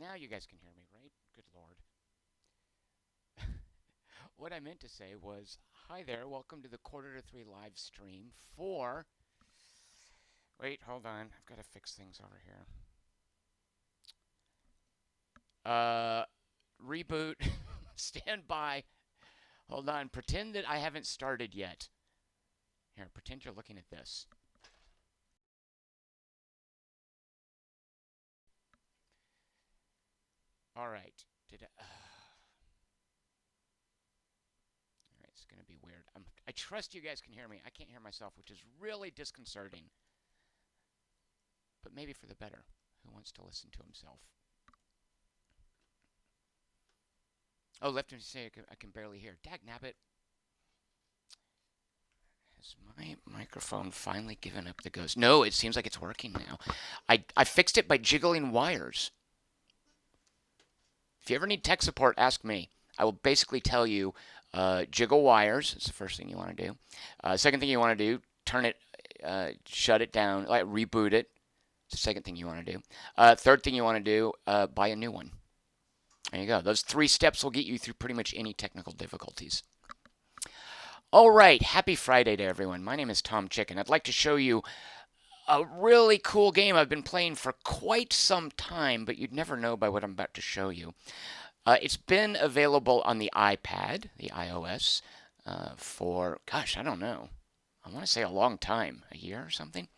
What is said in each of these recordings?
Now you guys can hear me, right? Good Lord. What I meant to say was, hi there, welcome to the Quarter to Three live stream for. Wait, hold on. I've got to fix things over here. Uh, Reboot. Stand by. Hold on. Pretend that I haven't started yet. Here, pretend you're looking at this. All right. Did I? All right, it's gonna be weird. I trust you guys can hear me. I can't hear myself, which is really disconcerting. But maybe for the better. Who wants to listen to himself? Oh, left him to say I can barely hear. Dag nabbit. Has my microphone finally given up the ghost? No, it seems like it's working now. I fixed it by jiggling wires. If you ever need tech support, ask me. I will basically tell you, jiggle wires. It's the first thing you want to do. Second thing you want to do, turn it, shut it down, like reboot it. It's the second thing you want to do. Third thing you want to do, buy a new one. There you go. Those 3 steps will get you through pretty much any technical difficulties. All right, happy Friday to everyone. My name is Tom Chicken. I'd like to show you a really cool game I've been playing for quite some time, but you'd never know by what I'm about to show you. It's been available on the iPad, the iOS, for, gosh, I don't know. I want to say a long time, a year or something.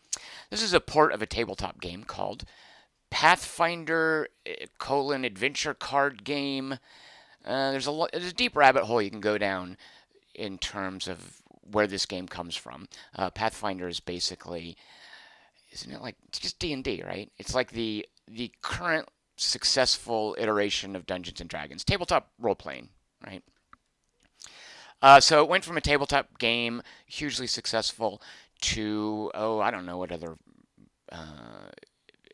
This is a port of a tabletop game called Pathfinder Adventure card game. There's a deep rabbit hole you can go down in terms of where this game comes from. Pathfinder is basically, isn't it like just D&D, right? It's like the current successful iteration of Dungeons and Dragons, tabletop role playing, right? So it went from a tabletop game, hugely successful, to I don't know what other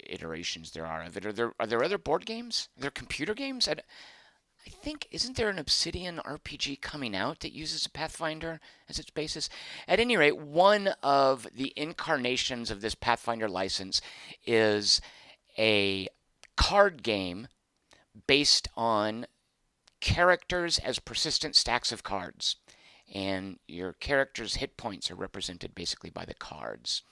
iterations there are of it. Are there other board games? Are there computer games? I think, isn't there an Obsidian RPG coming out that uses a Pathfinder as its basis? At any rate, one of the incarnations of this Pathfinder license is a card game based on characters as persistent stacks of cards. And your character's hit points are represented basically by the cards.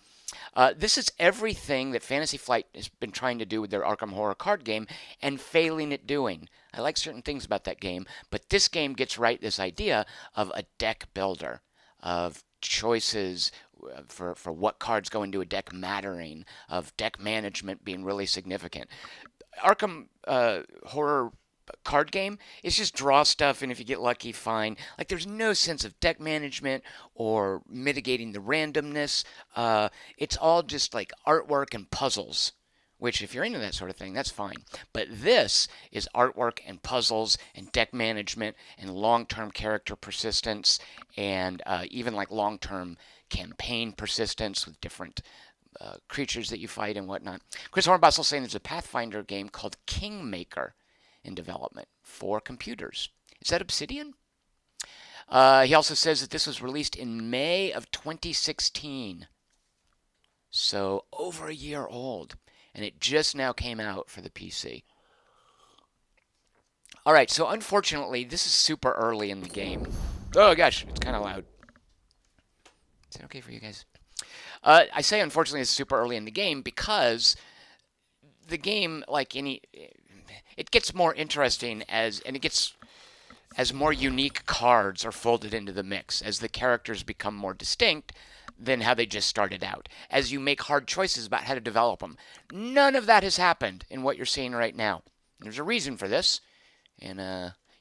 This is everything that Fantasy Flight has been trying to do with their Arkham Horror card game and failing at doing. I like certain things about that game, but this game gets right this idea of a deck builder, of choices for what cards go into a deck mattering, of deck management being really significant. Arkham Horror card game is just draw stuff, and if you get lucky, fine. Like, there's no sense of deck management or mitigating the randomness. It's all just like artwork and puzzles, which, if you're into that sort of thing, that's fine. But this is artwork and puzzles and deck management and long-term character persistence and even like long-term campaign persistence with different creatures that you fight and whatnot. Chris Hornboss is saying there's a Pathfinder game called Kingmaker in development for computers. Is that Obsidian? He also says that this was released in May of 2016. So over a year old. And it just now came out for the PC. All right, so unfortunately, this is super early in the game. Oh gosh, it's kind of loud. Is that okay for you guys? I say unfortunately it's super early in the game because the game, like any, it gets more interesting as more unique cards are folded into the mix, as the characters become more distinct than how they just started out, as you make hard choices about how to develop them. None of that has happened in what you're seeing right now. There's a reason for this, and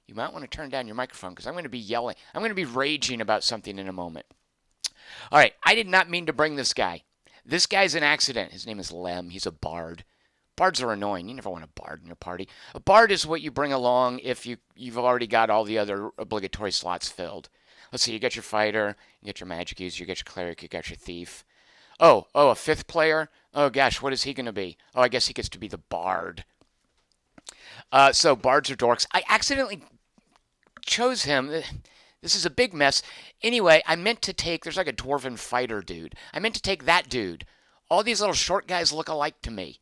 you might want to turn down your microphone because I'm going to be yelling. I'm going to be raging about something in a moment. All right, I did not mean to bring this guy. This guy's an accident. His name is Lem. He's a bard. Bards are annoying. You never want a bard in your party. A bard is what you bring along if you've already got all the other obligatory slots filled. Let's see, you got your fighter, you got your magic user, you got your cleric, you got your thief. Oh, a 5th player? Oh gosh, what is he going to be? Oh, I guess he gets to be the bard. So bards are dorks. I accidentally chose him. This is a big mess. Anyway, I meant to take, there's like a dwarven fighter dude. I meant to take that dude. All these little short guys look alike to me.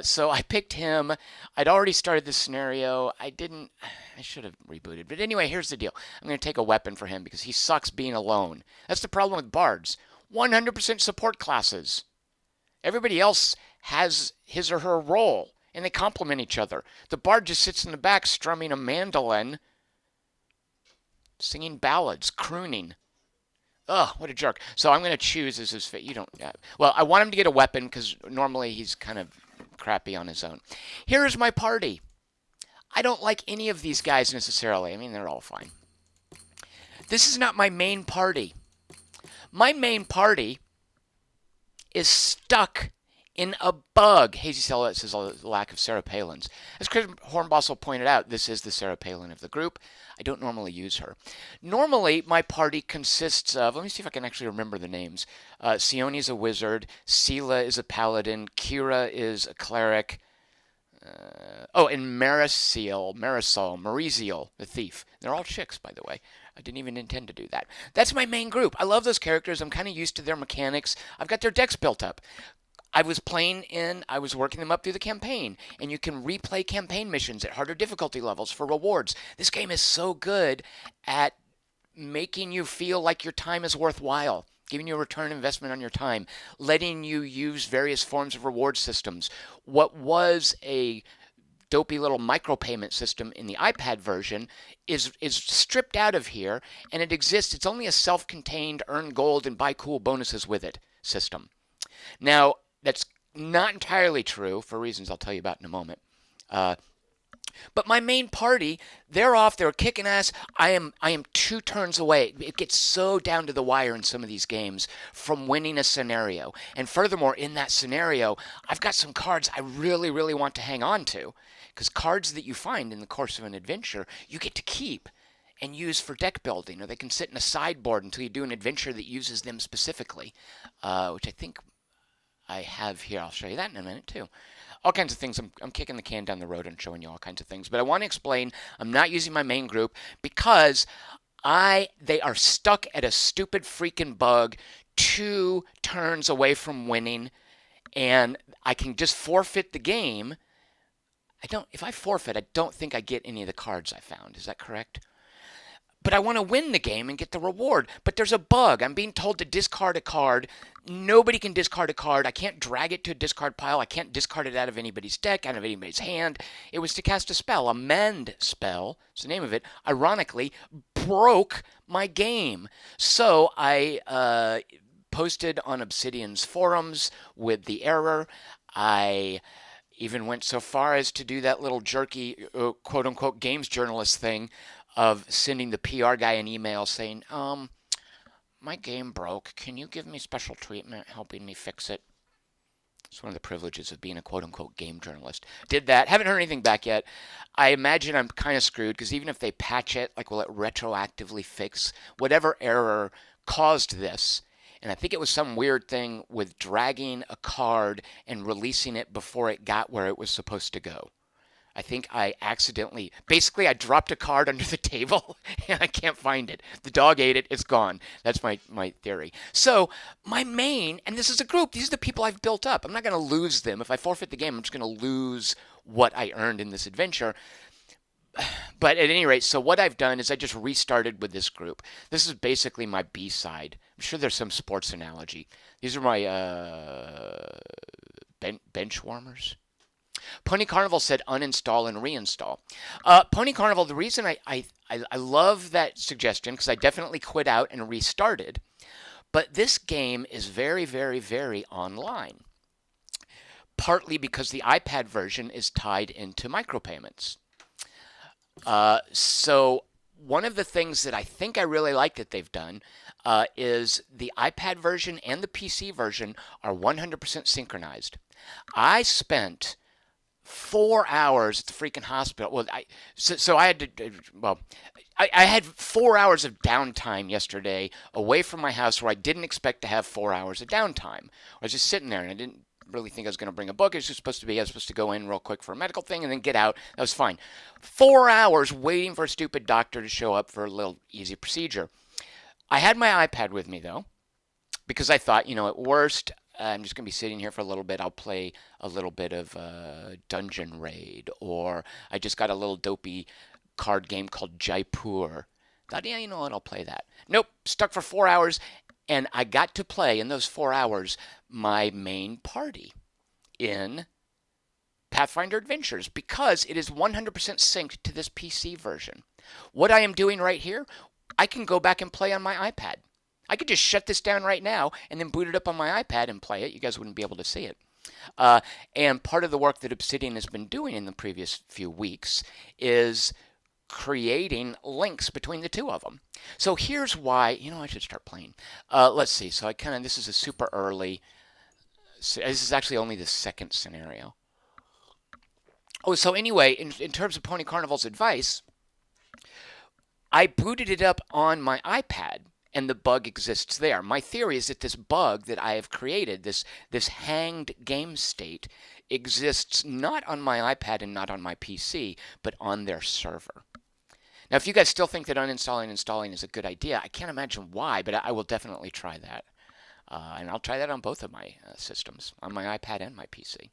So I picked him. I'd already started the scenario. I didn't. I should have rebooted. But anyway, here's the deal. I'm going to take a weapon for him because he sucks being alone. That's the problem with bards. 100% support classes. Everybody else has his or her role, and they complement each other. The bard just sits in the back strumming a mandolin, singing ballads, crooning. Ugh, what a jerk. So I'm going to choose as his fit. You don't. Well, I want him to get a weapon because normally he's kind of crappy on his own. Here is my party. I don't like any of these guys necessarily. I mean, they're all fine. This is not my main party. My main party is stuck in a bug. Hazy Cell says a lack of Sarah Palins. As Chris Hornbossel pointed out, this is the Sarah Palin of the group. I don't normally use her. Normally, my party consists of, let me see if I can actually remember the names. Sione is a wizard, Sela is a paladin, Kira is a cleric, and Marisol, the thief. They're all chicks, by the way. I didn't even intend to do that. That's my main group. I love those characters. I'm kind of used to their mechanics. I've got their decks built up. I was working them up through the campaign, and you can replay campaign missions at harder difficulty levels for rewards. This game is so good at making you feel like your time is worthwhile, giving you a return investment on your time, letting you use various forms of reward systems. What was a dopey little micropayment system in the iPad version is stripped out of here, and it exists. It's only a self-contained earn gold and buy cool bonuses with it system. Now, that's not entirely true for reasons I'll tell you about in a moment. But my main party, they're off. They're kicking ass. I am 2 turns away. It gets so down to the wire in some of these games from winning a scenario. And furthermore, in that scenario, I've got some cards I really, really want to hang on to. Because cards that you find in the course of an adventure, you get to keep and use for deck building, or they can sit in a sideboard until you do an adventure that uses them specifically, which I think I have here. I'll show you that in a minute too. All kinds of things. I'm kicking the can down the road and showing you all kinds of things. But I want to explain I'm not using my main group because they are stuck at a stupid freaking bug 2 turns away from winning, and I can just forfeit the game. If I forfeit, I don't think I get any of the cards I found. Is that correct? But I want to win the game and get the reward. But there's a bug. I'm being told to discard a card. Nobody can discard a card. I can't drag it to a discard pile. I can't discard it out of anybody's deck, out of anybody's hand. It was to cast a spell, a mend spell. It's the name of it. Ironically, broke my game. So I posted on Obsidian's forums with the error. I even went so far as to do that little jerky, quote-unquote, games journalist thing of sending the PR guy an email saying, my game broke. Can you give me special treatment helping me fix it? It's one of the privileges of being a quote-unquote game journalist. Did that. Haven't heard anything back yet. I imagine I'm kind of screwed because even if they patch it, like will it retroactively fix whatever error caused this? And I think it was some weird thing with dragging a card and releasing it before it got where it was supposed to go. I think I basically I dropped a card under the table and I can't find it. The dog ate it, it's gone. That's my theory. So my main, and this is a group, these are the people I've built up. I'm not going to lose them. If I forfeit the game, I'm just going to lose what I earned in this adventure. But at any rate, so what I've done is I just restarted with this group. This is basically my B-side. I'm sure there's some sports analogy. These are my bench warmers. Pony Carnival said uninstall and reinstall. Pony Carnival, the reason I love that suggestion, because I definitely quit out and restarted, but this game is very, very, very online. Partly because the iPad version is tied into micropayments. So one of the things that I think I really like that they've done is the iPad version and the PC version are 100% synchronized. I spent 4 hours at the freaking hospital. Well, I had to. Well, I had 4 hours of downtime yesterday away from my house, where I didn't expect to have 4 hours of downtime. I was just sitting there, and I didn't really think I was going to bring a book. It was just supposed to be. I was supposed to go in real quick for a medical thing and then get out. That was fine. 4 hours waiting for a stupid doctor to show up for a little easy procedure. I had my iPad with me though, because I thought, at worst, I'm just going to be sitting here for a little bit. I'll play a little bit of Dungeon Raid, or I just got a little dopey card game called Jaipur. Thought, yeah, you know what? I'll play that. Nope, stuck for 4 hours, and I got to play in those 4 hours my main party in Pathfinder Adventures because it is 100% synced to this PC version. What I am doing right here, I can go back and play on my iPad. I could just shut this down right now and then boot it up on my iPad and play it. You guys wouldn't be able to see it. And part of the work that Obsidian has been doing in the previous few weeks is creating links between the two of them. So here's why, I should start playing. Let's see. So this is a super early. This is actually only the second scenario. Oh, so anyway, in terms of Pony Carnival's advice, I booted it up on my iPad and the bug exists there. My theory is that this bug that I have created, this hanged game state, exists not on my iPad and not on my PC, but on their server. Now, if you guys still think that uninstalling and installing is a good idea, I can't imagine why, but I will definitely try that. And I'll try that on both of my systems, on my iPad and my PC.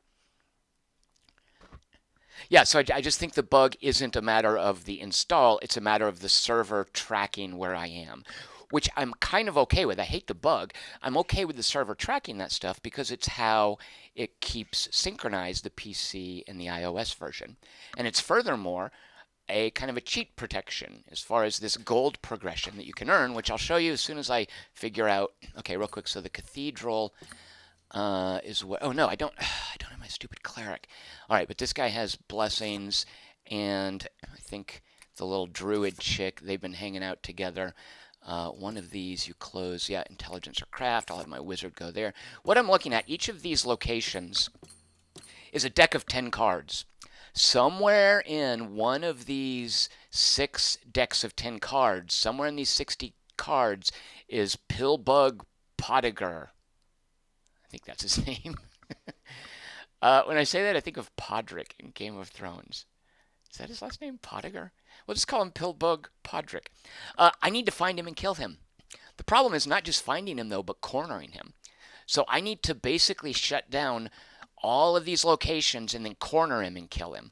Yeah, so I just think the bug isn't a matter of the install, it's a matter of the server tracking where I am, which I'm kind of okay with. I hate the bug. I'm okay with the server tracking that stuff because it's how it keeps synchronized the PC and the iOS version. And it's furthermore a kind of a cheat protection as far as this gold progression that you can earn, which I'll show you as soon as I figure out. Okay, real quick. So the cathedral is what? Oh no, I don't have my stupid cleric. All right, but this guy has blessings, and I think the little druid chick. They've been hanging out together. One of these you close. Yeah, intelligence or craft. I'll have my wizard go there. What I'm looking at, each of these locations is a deck of 10 cards. Somewhere in one of these 6 decks of 10 cards, somewhere in these 60 cards, is Pillbug Podiger. I think that's his name. When I say that, I think of Podrick in Game of Thrones. Is that his last name? Podiger? We'll just call him Pillbug Podrick. I need to find him and kill him. The problem is not just finding him, though, but cornering him. So I need to basically shut down all of these locations and then corner him and kill him.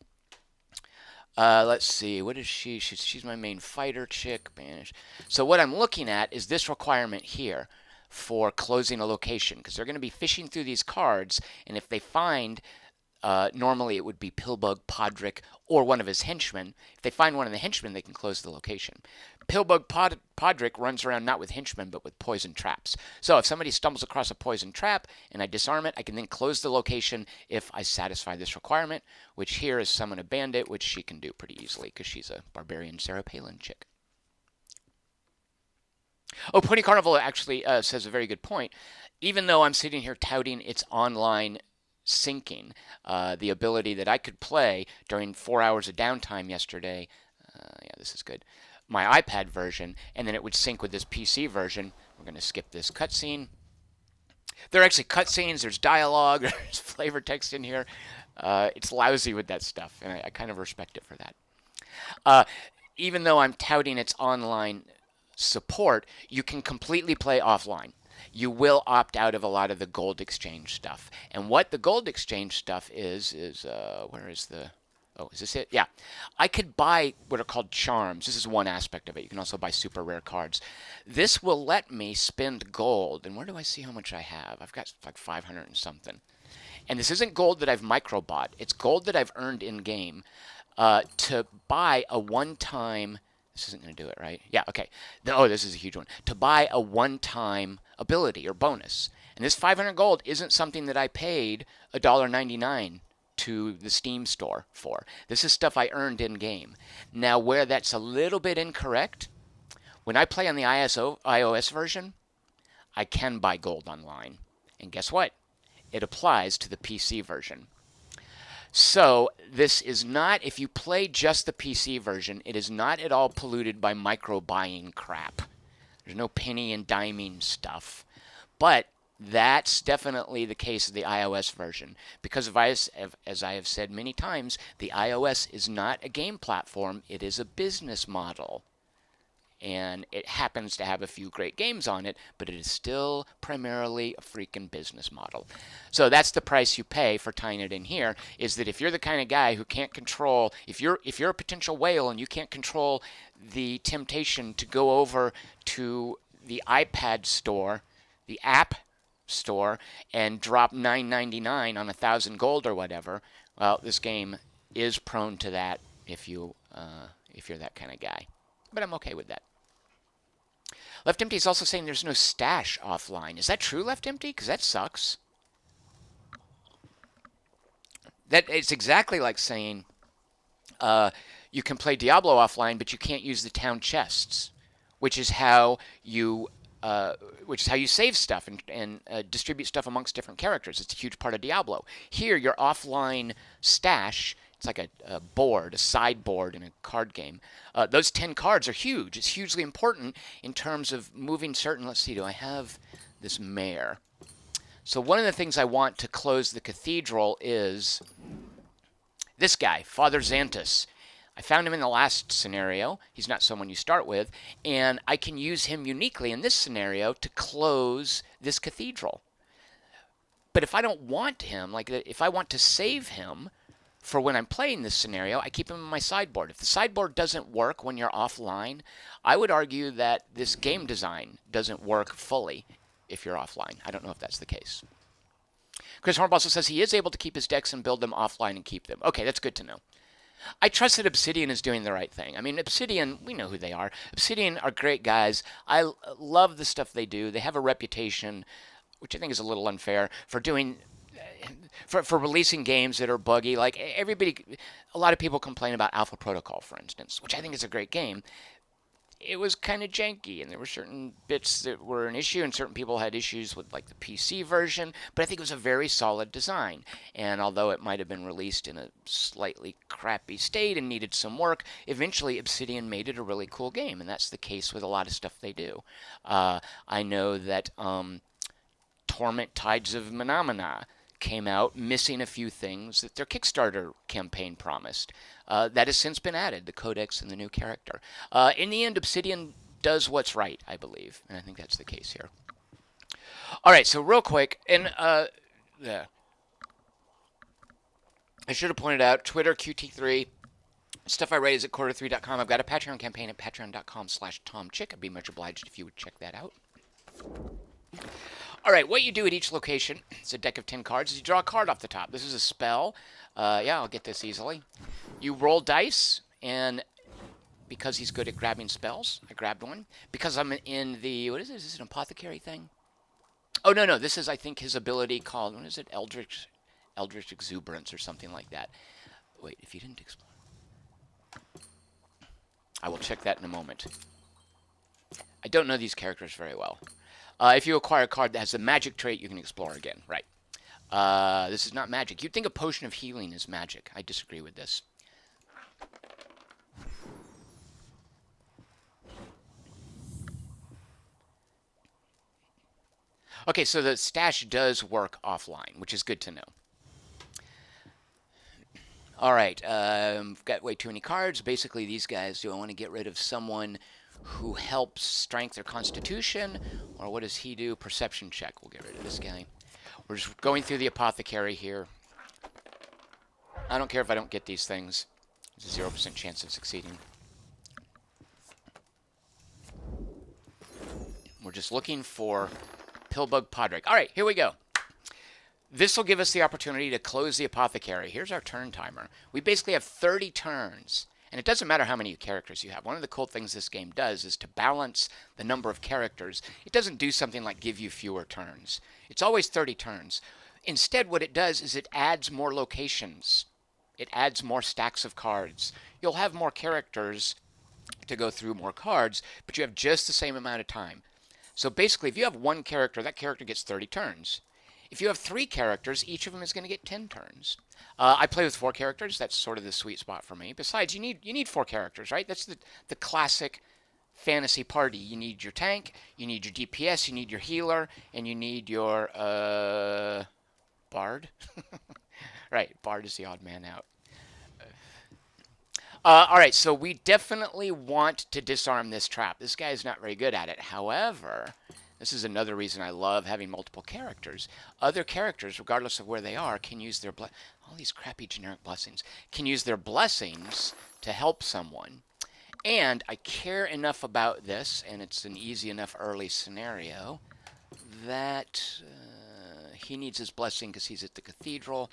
Let's see. What is she? She's my main fighter chick. Banish. So what I'm looking at is this requirement here for closing a location, because they're going to be fishing through these cards, and if they find, normally it would be Pillbug Podrick or one of his henchmen. If they find one of the henchmen, they can close the location. Pillbug Podrick runs around not with henchmen, but with poison traps. So if somebody stumbles across a poison trap and I disarm it, I can then close the location if I satisfy this requirement, which here is summon a bandit, which she can do pretty easily because she's a barbarian Sarah Palin chick. Oh, Pony Carnival actually says a very good point. Even though I'm sitting here touting its online syncing, the ability that I could play during 4 hours of downtime yesterday, yeah, this is good, my iPad version, and then it would sync with this PC version. We're going to skip this cutscene. There are actually cutscenes, there's dialogue, there's flavor text in here. It's lousy with that stuff, and I kind of respect it for that. Even though I'm touting its online support, you can completely play offline. You will opt out of a lot of the gold exchange stuff. And what the gold exchange stuff is where is the... Oh, is this it? Yeah. I could buy what are called charms. This is one aspect of it. You can also buy super rare cards. This will let me spend gold. And where do I see how much I have? I've got like 500 and something. And this isn't gold that I've microbought. It's gold that I've earned in-game to buy a one-time... This isn't going to do it, right? Yeah, okay. Oh, this is a huge one. To buy a one-time ability or bonus. And this 500 gold isn't something that I paid $1.99 to the Steam store for. This is stuff I earned in-game. Now, where that's a little bit incorrect, when I play on the iOS version, I can buy gold online. And guess what? It applies to the PC version. So this is not, if you play just the PC version, it is not at all polluted by micro-buying crap. There's no penny and diming stuff. But that's definitely the case of the iOS version. Because as I have said many times, the iOS is not a game platform, it is a business model. and it happens to have a few great games on it, but it is still primarily a freaking business model. So that's the price you pay for tying it in here, is that if you're the kind of guy who can't control, if you're a potential whale and you can't control the temptation to go over to the iPad store, the app store, and drop $9.99 on 1,000 gold or whatever, well, this game is prone to that if you're that kind of guy. But I'm okay with that. Left Empty is also saying there's no stash offline. Is that true, Left Empty? Because that sucks. That it's exactly like saying you can play Diablo offline, but you can't use the town chests, which is how you save stuff and distribute stuff amongst different characters. It's a huge part of Diablo. Here, your offline stash. It's like a board, a sideboard in a card game. Those 10 cards are huge. It's hugely important in terms of moving certain. Let's see, do I have this mare? So one of the things I want to close the cathedral is this guy, Father Xantus. I found him in the last scenario. He's not someone you start with. And I can use him uniquely in this scenario to close this cathedral. But if I don't want him, like if I want to save him for when I'm playing this scenario, I keep him in my sideboard. If the sideboard doesn't work when you're offline, I would argue that this game design doesn't work fully if you're offline. I don't know if that's the case. Chris Hornb also says he is able to keep his decks and build them offline and keep them. Okay, that's good to know. I trust that Obsidian is doing the right thing. I mean, Obsidian, we know who they are. Obsidian are great guys. I love the stuff they do. They have a reputation, which I think is a little unfair, for doing for releasing games that are buggy. Like a lot of people complain about Alpha Protocol, for instance, which I think is a great game. It was kind of janky, and there were certain bits that were an issue, and certain people had issues with like the PC version, but I think it was a very solid design. And although it might have been released in a slightly crappy state and needed some work, eventually Obsidian made it a really cool game, and that's the case with a lot of stuff they do. I know that Torment Tides of Menomina came out missing a few things that their Kickstarter campaign promised. That has since been added, the codex and the new character. In the end, Obsidian does what's right, I believe, and I think that's the case here. All right, so real quick, and yeah, I should have pointed out Twitter QT3. Stuff I write is at quarter3.com. I've got a Patreon campaign at patreon.com/TomChick. I'd be much obliged if you would check that out. All right, what you do at each location, it's a deck of 10 cards, is you draw a card off the top. This is a spell. Yeah, I'll get this easily. You roll dice, and because he's good at grabbing spells, I grabbed one. Because I'm in the, what is this? Is this an apothecary thing? Oh, no, this is, I think, his ability called, what is it? Eldritch Exuberance or something like that. Wait, if you didn't explore. I will check that in a moment. I don't know these characters very well. If you acquire a card that has the magic trait, you can explore again. Right. This is not magic. You'd think a potion of healing is magic. I disagree with this. Okay, so the stash does work offline, which is good to know. All right, got way too many cards. Basically, these guys, do I want to get rid of someone who helps strength or constitution, or what does he do? Perception check. We'll get rid of this guy. We're just going through the apothecary here. I don't care if I don't get these things. There's a 0% chance of succeeding. We're just looking for Pillbug Podrake. All right, here we go. This will give us the opportunity to close the apothecary. Here's our turn timer. We basically have 30 turns. And it doesn't matter how many characters you have. One of the cool things this game does is to balance the number of characters. It doesn't do something like give you fewer turns. It's always 30 turns. Instead, what it does is it adds more locations. It adds more stacks of cards. You'll have more characters to go through more cards, but you have just the same amount of time. So basically, if you have one character, that character gets 30 turns. If you have 3 characters, each of them is going to get 10 turns. I play with 4 characters. That's sort of the sweet spot for me. Besides, you need 4 characters, right? That's the classic fantasy party. You need your tank, you need your DPS, you need your healer, and you need your bard. Right, bard is the odd man out. All right, so we definitely want to disarm this trap. This guy is not very good at it. However, this is another reason I love having multiple characters. Other characters, regardless of where they are, can use their all these crappy generic blessings can use their blessings to help someone. And I care enough about this, and it's an easy enough early scenario that he needs his blessing because he's at the cathedral.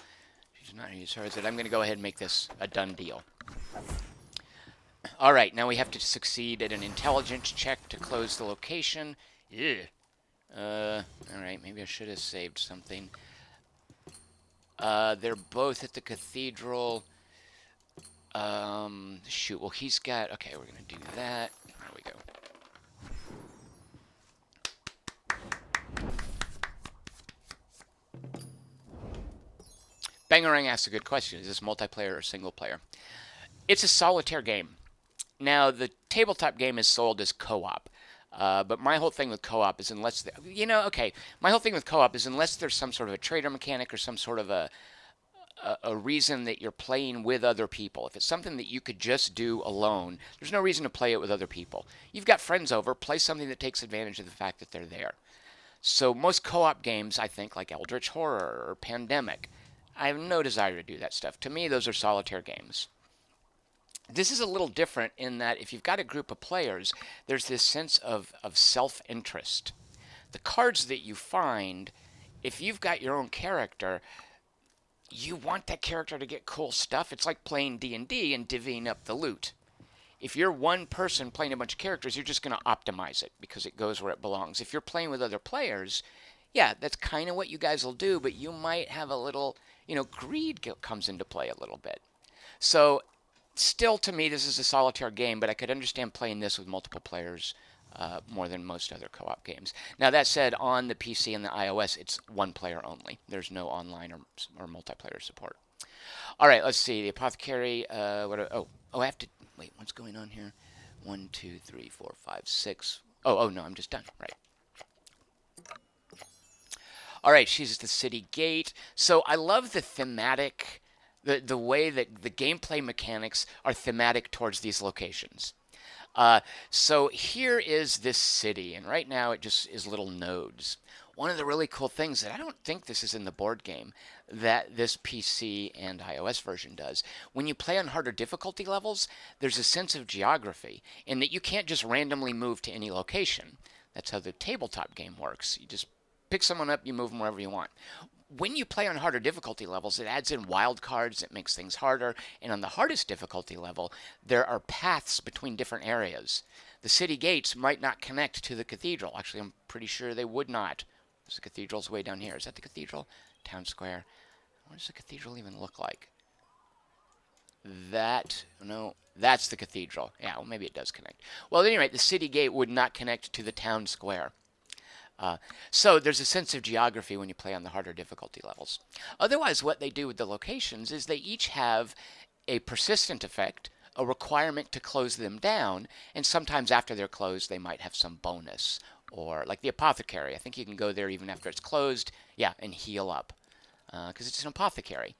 She's not going to use hers. I'm going to go ahead and make this a done deal. All right, now we have to succeed at an intelligence check to close the location. Ew. All right, maybe I should have saved something. They're both at the cathedral. Shoot, well, he's got... Okay, we're going to do that. There we go. Bangarang asks a good question. Is this multiplayer or single player? It's a solitaire game. Now, the tabletop game is sold as co-op. But my whole thing with co-op is unless, my whole thing with co-op is unless there's some sort of a trader mechanic or some sort of a reason that you're playing with other people. If it's something that you could just do alone, there's no reason to play it with other people. You've got friends over, play something that takes advantage of the fact that they're there. So most co-op games, I think, like Eldritch Horror or Pandemic, I have no desire to do that stuff. To me, those are solitaire games. This is a little different in that if you've got a group of players, there's this sense of self-interest. The cards that you find, if you've got your own character, you want that character to get cool stuff. It's like playing D&D and divvying up the loot. If you're one person playing a bunch of characters, you're just going to optimize it because it goes where it belongs. If you're playing with other players, yeah, that's kind of what you guys will do, but you might have a little, greed comes into play a little bit. So still, to me, this is a solitaire game, but I could understand playing this with multiple players more than most other co-op games. Now, that said, on the PC and the iOS, it's one player only. There's no online or multiplayer support. All right, let's see. The apothecary. I have to wait. What's going on here? 1, 2, 3, 4, 5, 6. Oh no, I'm just done. Right. All right, she's at the city gate. So I love the thematic, the way that the gameplay mechanics are thematic towards these locations. So here is this city, and right now it just is little nodes. One of the really cool things that I don't think this is in the board game that this PC and iOS version does, when you play on harder difficulty levels, there's a sense of geography in that you can't just randomly move to any location. That's how the tabletop game works. You just pick someone up, you move them wherever you want. When you play on harder difficulty levels, it adds in wild cards, it makes things harder, and on the hardest difficulty level, there are paths between different areas. The city gates might not connect to the cathedral. Actually, I'm pretty sure they would not. The cathedral's way down here. Is that the cathedral? Town square. What does the cathedral even look like? No, that's the cathedral. Yeah, well, maybe it does connect. Well, at any rate, the city gate would not connect to the town square. So there's a sense of geography when you play on the harder difficulty levels. Otherwise, what they do with the locations is they each have a persistent effect, a requirement to close them down, and sometimes after they're closed, they might have some bonus. Or like the apothecary, I think you can go there even after it's closed, yeah, and heal up, because it's an apothecary.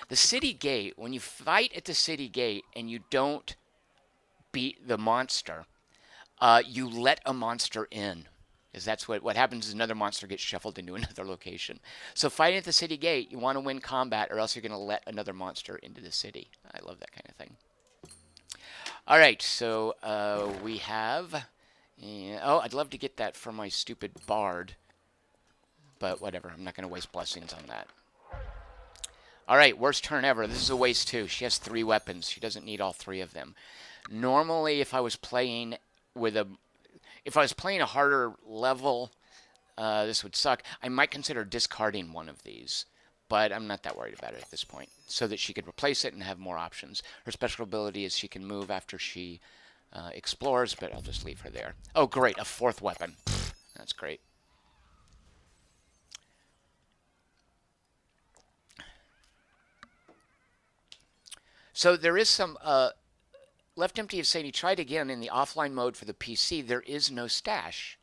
The city gate, when you fight at the city gate and you don't beat the monster, you let a monster in. Because that's what happens is another monster gets shuffled into another location. So fighting at the city gate, you want to win combat or else you're going to let another monster into the city. I love that kind of thing. All right, so we have... I'd love to get that for my stupid bard. But whatever, I'm not going to waste blessings on that. All right, worst turn ever. This is a waste too. She has 3 weapons. She doesn't need all 3 of them. Normally, if I was playing a harder level, this would suck. I might consider discarding one of these, but I'm not that worried about it at this point, so that she could replace it and have more options. Her special ability is she can move after she explores, but I'll just leave her there. Oh, great, a 4th weapon. Pfft, that's great. So there is some... Left Empty is saying he tried again in the offline mode for the PC. There is no stash.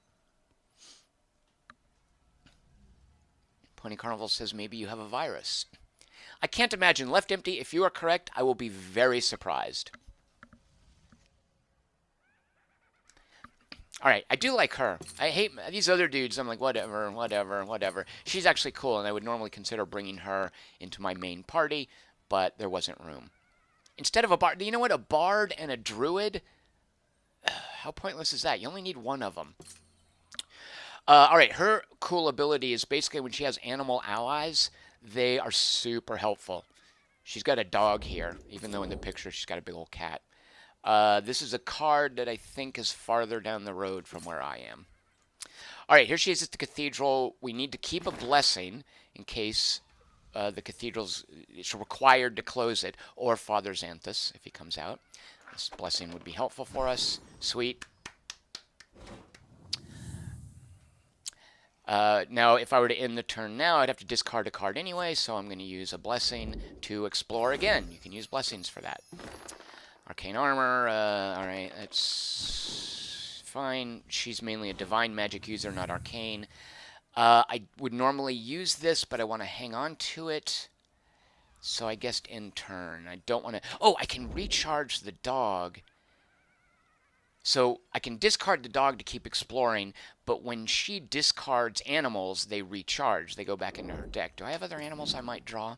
Pony Carnival says maybe you have a virus. I can't imagine. Left Empty, if you are correct, I will be very surprised. All right, I do like her. I hate these other dudes. I'm like, whatever, whatever, whatever. She's actually cool, and I would normally consider bringing her into my main party, but there wasn't room. Instead of a bard, you know what? A bard and a druid? How pointless is that? You only need one of them. All right, her cool ability is basically when she has animal allies, they are super helpful. She's got a dog here, even though in the picture she's got a big old cat. This is a card that I think is farther down the road from where I am. All right, here she is at the cathedral. We need to keep a blessing in case the cathedral's it's required to close it, or Father Xanthus if he comes out. This blessing would be helpful for us. Sweet. Now, if I were to end the turn now, I'd have to discard a card anyway, so I'm going to use a blessing to explore again. You can use blessings for that. Arcane armor, alright, that's fine. She's mainly a divine magic user, not arcane. I would normally use this, but I want to hang on to it. So I guess in turn. I don't want to... Oh, I can recharge the dog. So I can discard the dog to keep exploring, but when she discards animals, they recharge. They go back into her deck. Do I have other animals I might draw?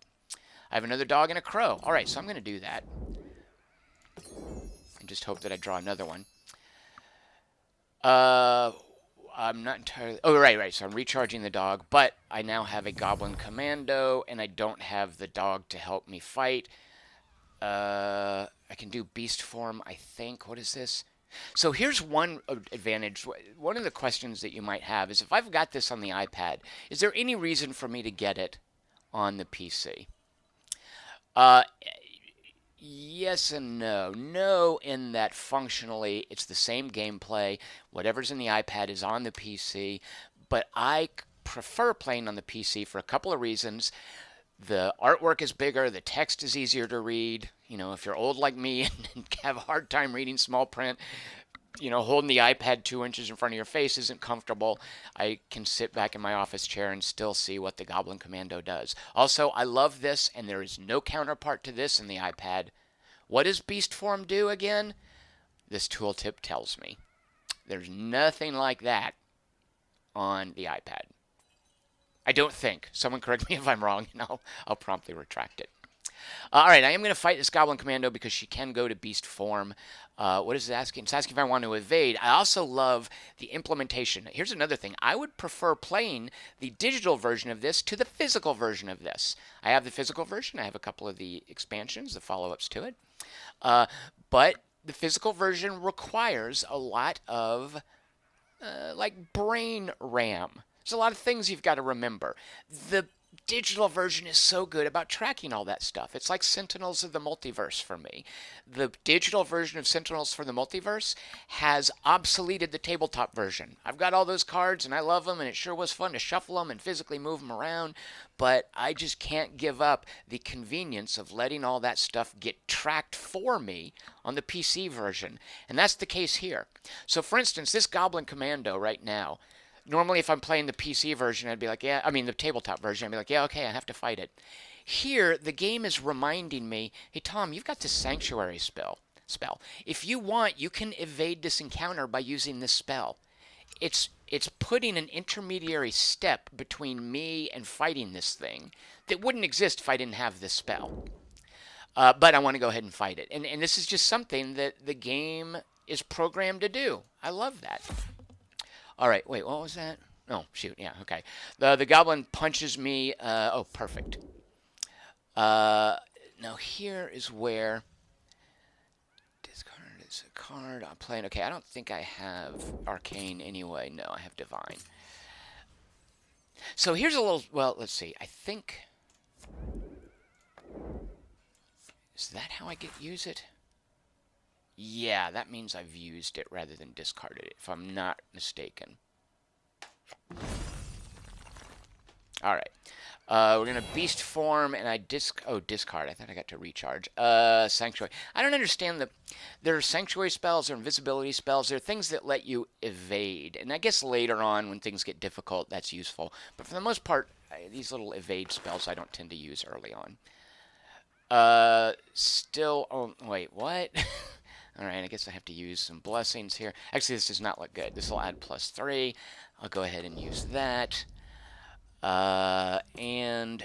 I have another dog and a crow. Alright, so I'm going to do that. And just hope that I draw another one. I'm not entirely... Oh, right. So I'm recharging the dog, but I now have a Goblin Commando, and I don't have the dog to help me fight. I can do Beast Form, I think. What is this? So here's one advantage. One of the questions that you might have is if I've got this on the iPad, is there any reason for me to get it on the PC? Yes and no. No, in that functionally it's the same gameplay. Whatever's in the iPad is on the PC, but I prefer playing on the PC for a couple of reasons. The artwork is bigger, the text is easier to read. You know, if you're old like me and have a hard time reading small print, you know, holding the iPad 2 inches in front of your face isn't comfortable. I can sit back in my office chair and still see what the Goblin Commando does. Also, I love this, and there is no counterpart to this in the iPad. What does Beast Form do again? This tooltip tells me. There's nothing like that on the iPad. I don't think. Someone correct me if I'm wrong, and I'll promptly retract it. All right, I am going to fight this Goblin Commando because she can go to Beast Form. What is it asking? It's asking if I want to evade. I also love the implementation. Here's another thing. I would prefer playing the digital version of this to the physical version of this. I have the physical version. I have a couple of the expansions, the follow-ups to it. But the physical version requires a lot of like brain RAM. There's a lot of things you've got to remember. The digital version is so good about tracking all that stuff. It's like Sentinels of the Multiverse for me. The digital version of Sentinels for the Multiverse has obsoleted the tabletop version. I've got all those cards and I love them, and it sure was fun to shuffle them and physically move them around, but I just can't give up the convenience of letting all that stuff get tracked for me on the PC version. And that's the case here. So for instance, this Goblin Commando right now, normally, if I'm playing the PC version, I'd be like, yeah, I mean the tabletop version, I'd be like, yeah, okay, I have to fight it. Here, the game is reminding me, hey, Tom, you've got this Sanctuary spell. If you want, you can evade this encounter by using this spell. It's putting an intermediary step between me and fighting this thing that wouldn't exist if I didn't have this spell. But I want to go ahead and fight it. And this is just something that the game is programmed to do. I love that. All right, wait, what was that? Oh, shoot, yeah, okay. The goblin punches me. Oh, perfect. Now here is where discard is a card. I'm playing. Okay, I don't think I have arcane anyway. No, I have divine. So here's a little. Well, let's see. I think is that how I use it? Yeah, that means I've used it rather than discarded it, if I'm not mistaken. All right. We're going to Beast Form, and I discard. I thought I got to recharge. Sanctuary. I don't understand there are Sanctuary spells, there are invisibility spells, there are things that let you evade. And I guess later on, when things get difficult, that's useful. But for the most part, these little evade spells I don't tend to use early on. Oh, wait, what? All right, I guess I have to use some blessings here. Actually, this does not look good. This will add +3. I'll go ahead and use that. And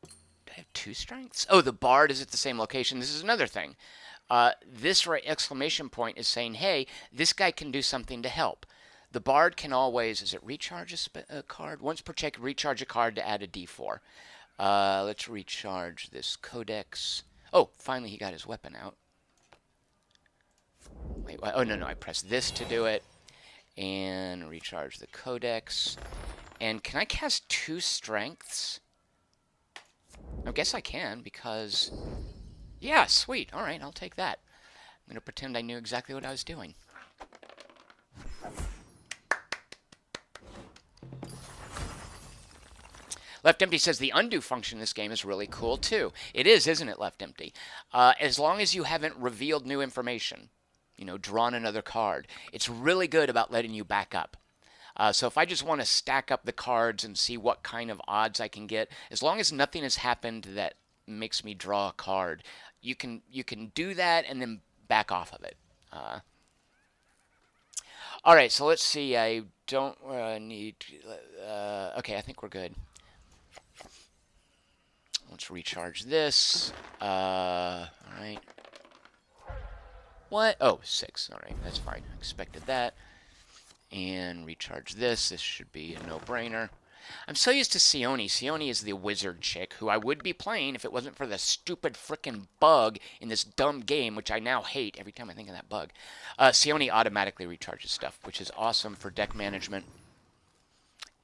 do I have 2 strengths? Oh, the bard is at the same location. This is another thing. This exclamation point is saying, hey, this guy can do something to help. The bard can always, is it recharge a card? Once per check, recharge a card to add a d4. Let's recharge this codex. Oh, finally he got his weapon out. Wait, oh, no, I pressed this to do it. And recharge the codex. And can I cast 2 strengths? I guess I can, because... Yeah, sweet. All right, I'll take that. I'm going to pretend I knew exactly what I was doing. Left Empty says the undo function in this game is really cool, too. It is, isn't it, Left Empty? As long as you haven't revealed new information, you know, drawn another card, it's really good about letting you back up. So if I just want to stack up the cards and see what kind of odds I can get, as long as nothing has happened that makes me draw a card, you can do that and then back off of it. All right, so let's see. I don't need... okay, I think we're good. Let's recharge this. All right. What? Oh, 6. All right, that's fine. I expected that. And recharge this. This should be a no-brainer. I'm so used to Sione. Sione is the wizard chick who I would be playing if it wasn't for the stupid frickin' bug in this dumb game, which I now hate every time I think of that bug. Sione automatically recharges stuff, which is awesome for deck management.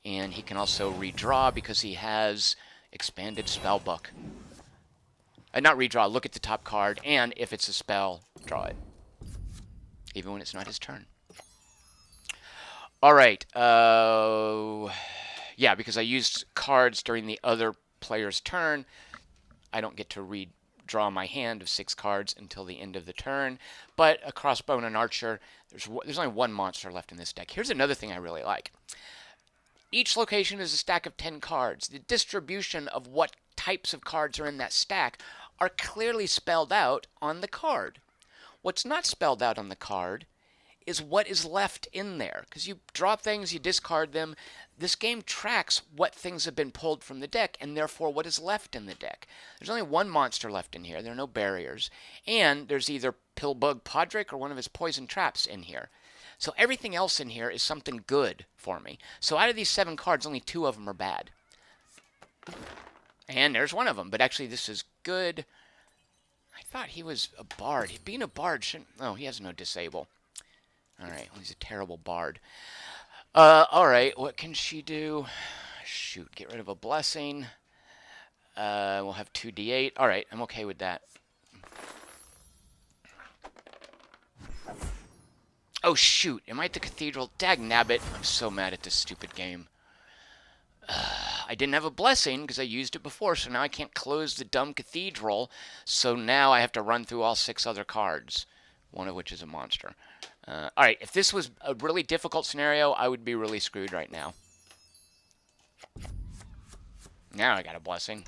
And he can also redraw because he has expanded spellbook. Not redraw, look at the top card, and if it's a spell, draw it. Even when it's not his turn. Alright, yeah, because I used cards during the other player's turn, I don't get to redraw my hand of 6 cards until the end of the turn. But a crossbow and an archer, there's only 1 monster left in this deck. Here's another thing I really like. Each location is a stack of 10 cards. The distribution of what types of cards are in that stack are clearly spelled out on the card. What's not spelled out on the card is what is left in there. Because you draw things, you discard them. This game tracks what things have been pulled from the deck, and therefore what is left in the deck. There's only 1 monster left in here. There are no barriers. And there's either Pillbug Podrick or one of his poison traps in here. So everything else in here is something good for me. So out of these 7 cards, only 2 of them are bad. And there's 1 of them. But actually, this is good. I thought he was a bard. Being a bard shouldn't... Oh, he has no disable. Alright, well, he's a terrible bard. Alright, what can she do? Shoot, get rid of a blessing. We'll have 2d8. Alright, I'm okay with that. Oh, shoot. Am I at the cathedral? Dagnabbit. I'm so mad at this stupid game. I didn't have a blessing because I used it before, so now I can't close the dumb cathedral. So now I have to run through all 6 other cards, one of which is a monster. Alright, if this was a really difficult scenario, I would be really screwed right now. Now I got a blessing.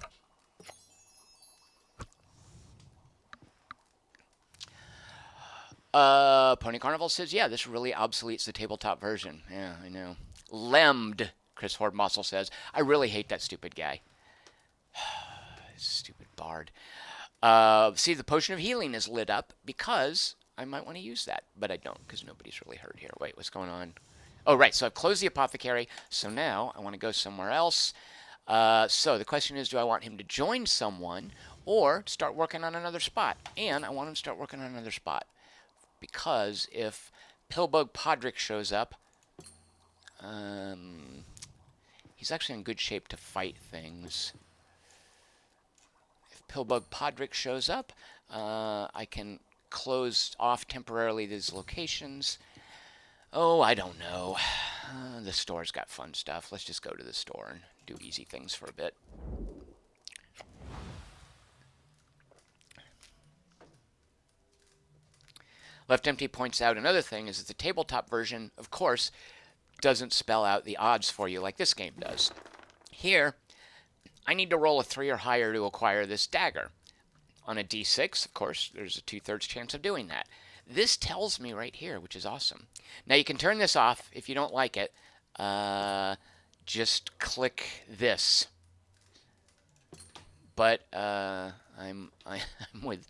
Pony Carnival says, yeah, this really obsoletes the tabletop version. Yeah, I know. Lemmed, Chris Hordmossel says, I really hate that stupid guy. Stupid bard. See, the potion of healing is lit up because I might want to use that, but I don't because nobody's really hurt here. Wait, what's going on? Oh, right, so I've closed the apothecary, so now I want to go somewhere else. So the question is, do I want him to join someone or start working on another spot? And I want him to start working on another spot. Because if Pillbug Podrick shows up, he's actually in good shape to fight things. If Pillbug Podrick shows up, I can close off temporarily these locations. Oh, I don't know. The store's got fun stuff. Let's just go to the store and do easy things for a bit. Left Empty points out another thing is that the tabletop version, of course, doesn't spell out the odds for you like this game does. Here, I need to roll a 3 or higher to acquire this dagger. On a d6, of course, there's a 2/3 chance of doing that. This tells me right here, which is awesome. Now you can turn this off if you don't like it. Just click this. But I'm with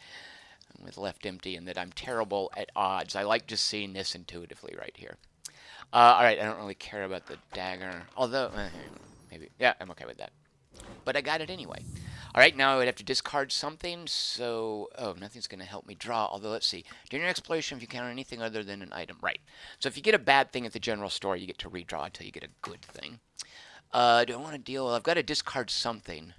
left empty in that I'm terrible at odds. I like just seeing this intuitively right here. All right, I don't really care about the dagger, although maybe yeah, I'm okay with that. But I got it anyway. All right, now I would have to discard something. So, oh, nothing's going to help me draw. Although, let's see. During your exploration, if you encounter anything other than an item, right? So if you get a bad thing at the general store, you get to redraw until you get a good thing. Do I want to deal? I've got to discard something.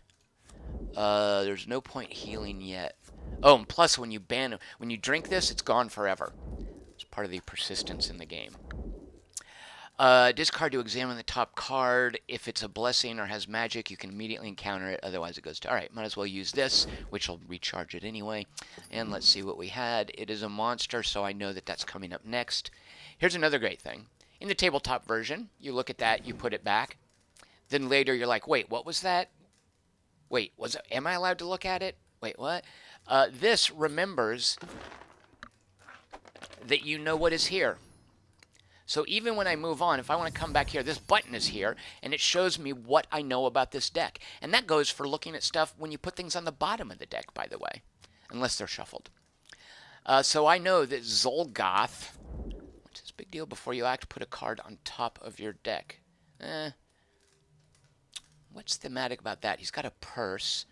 There's no point healing yet. Oh, and plus when you drink this, it's gone forever. It's part of the persistence in the game. Discard to examine the top card. If it's a blessing or has magic, you can immediately encounter it. Otherwise, it goes to... Alright, might as well use this, which will recharge it anyway. And let's see what we had. It is a monster, so I know that that's coming up next. Here's another great thing. In the tabletop version, you look at that, you put it back. Then later, you're like, wait, what was that? Wait, am I allowed to look at it? Wait, what? This remembers that you know what is here. So even when I move on, if I want to come back here, this button is here, and it shows me what I know about this deck. And that goes for looking at stuff when you put things on the bottom of the deck, by the way, unless they're shuffled. So I know that Zolgoth, which is a big deal, before you act, put a card on top of your deck. What's thematic about that? He's got a purse.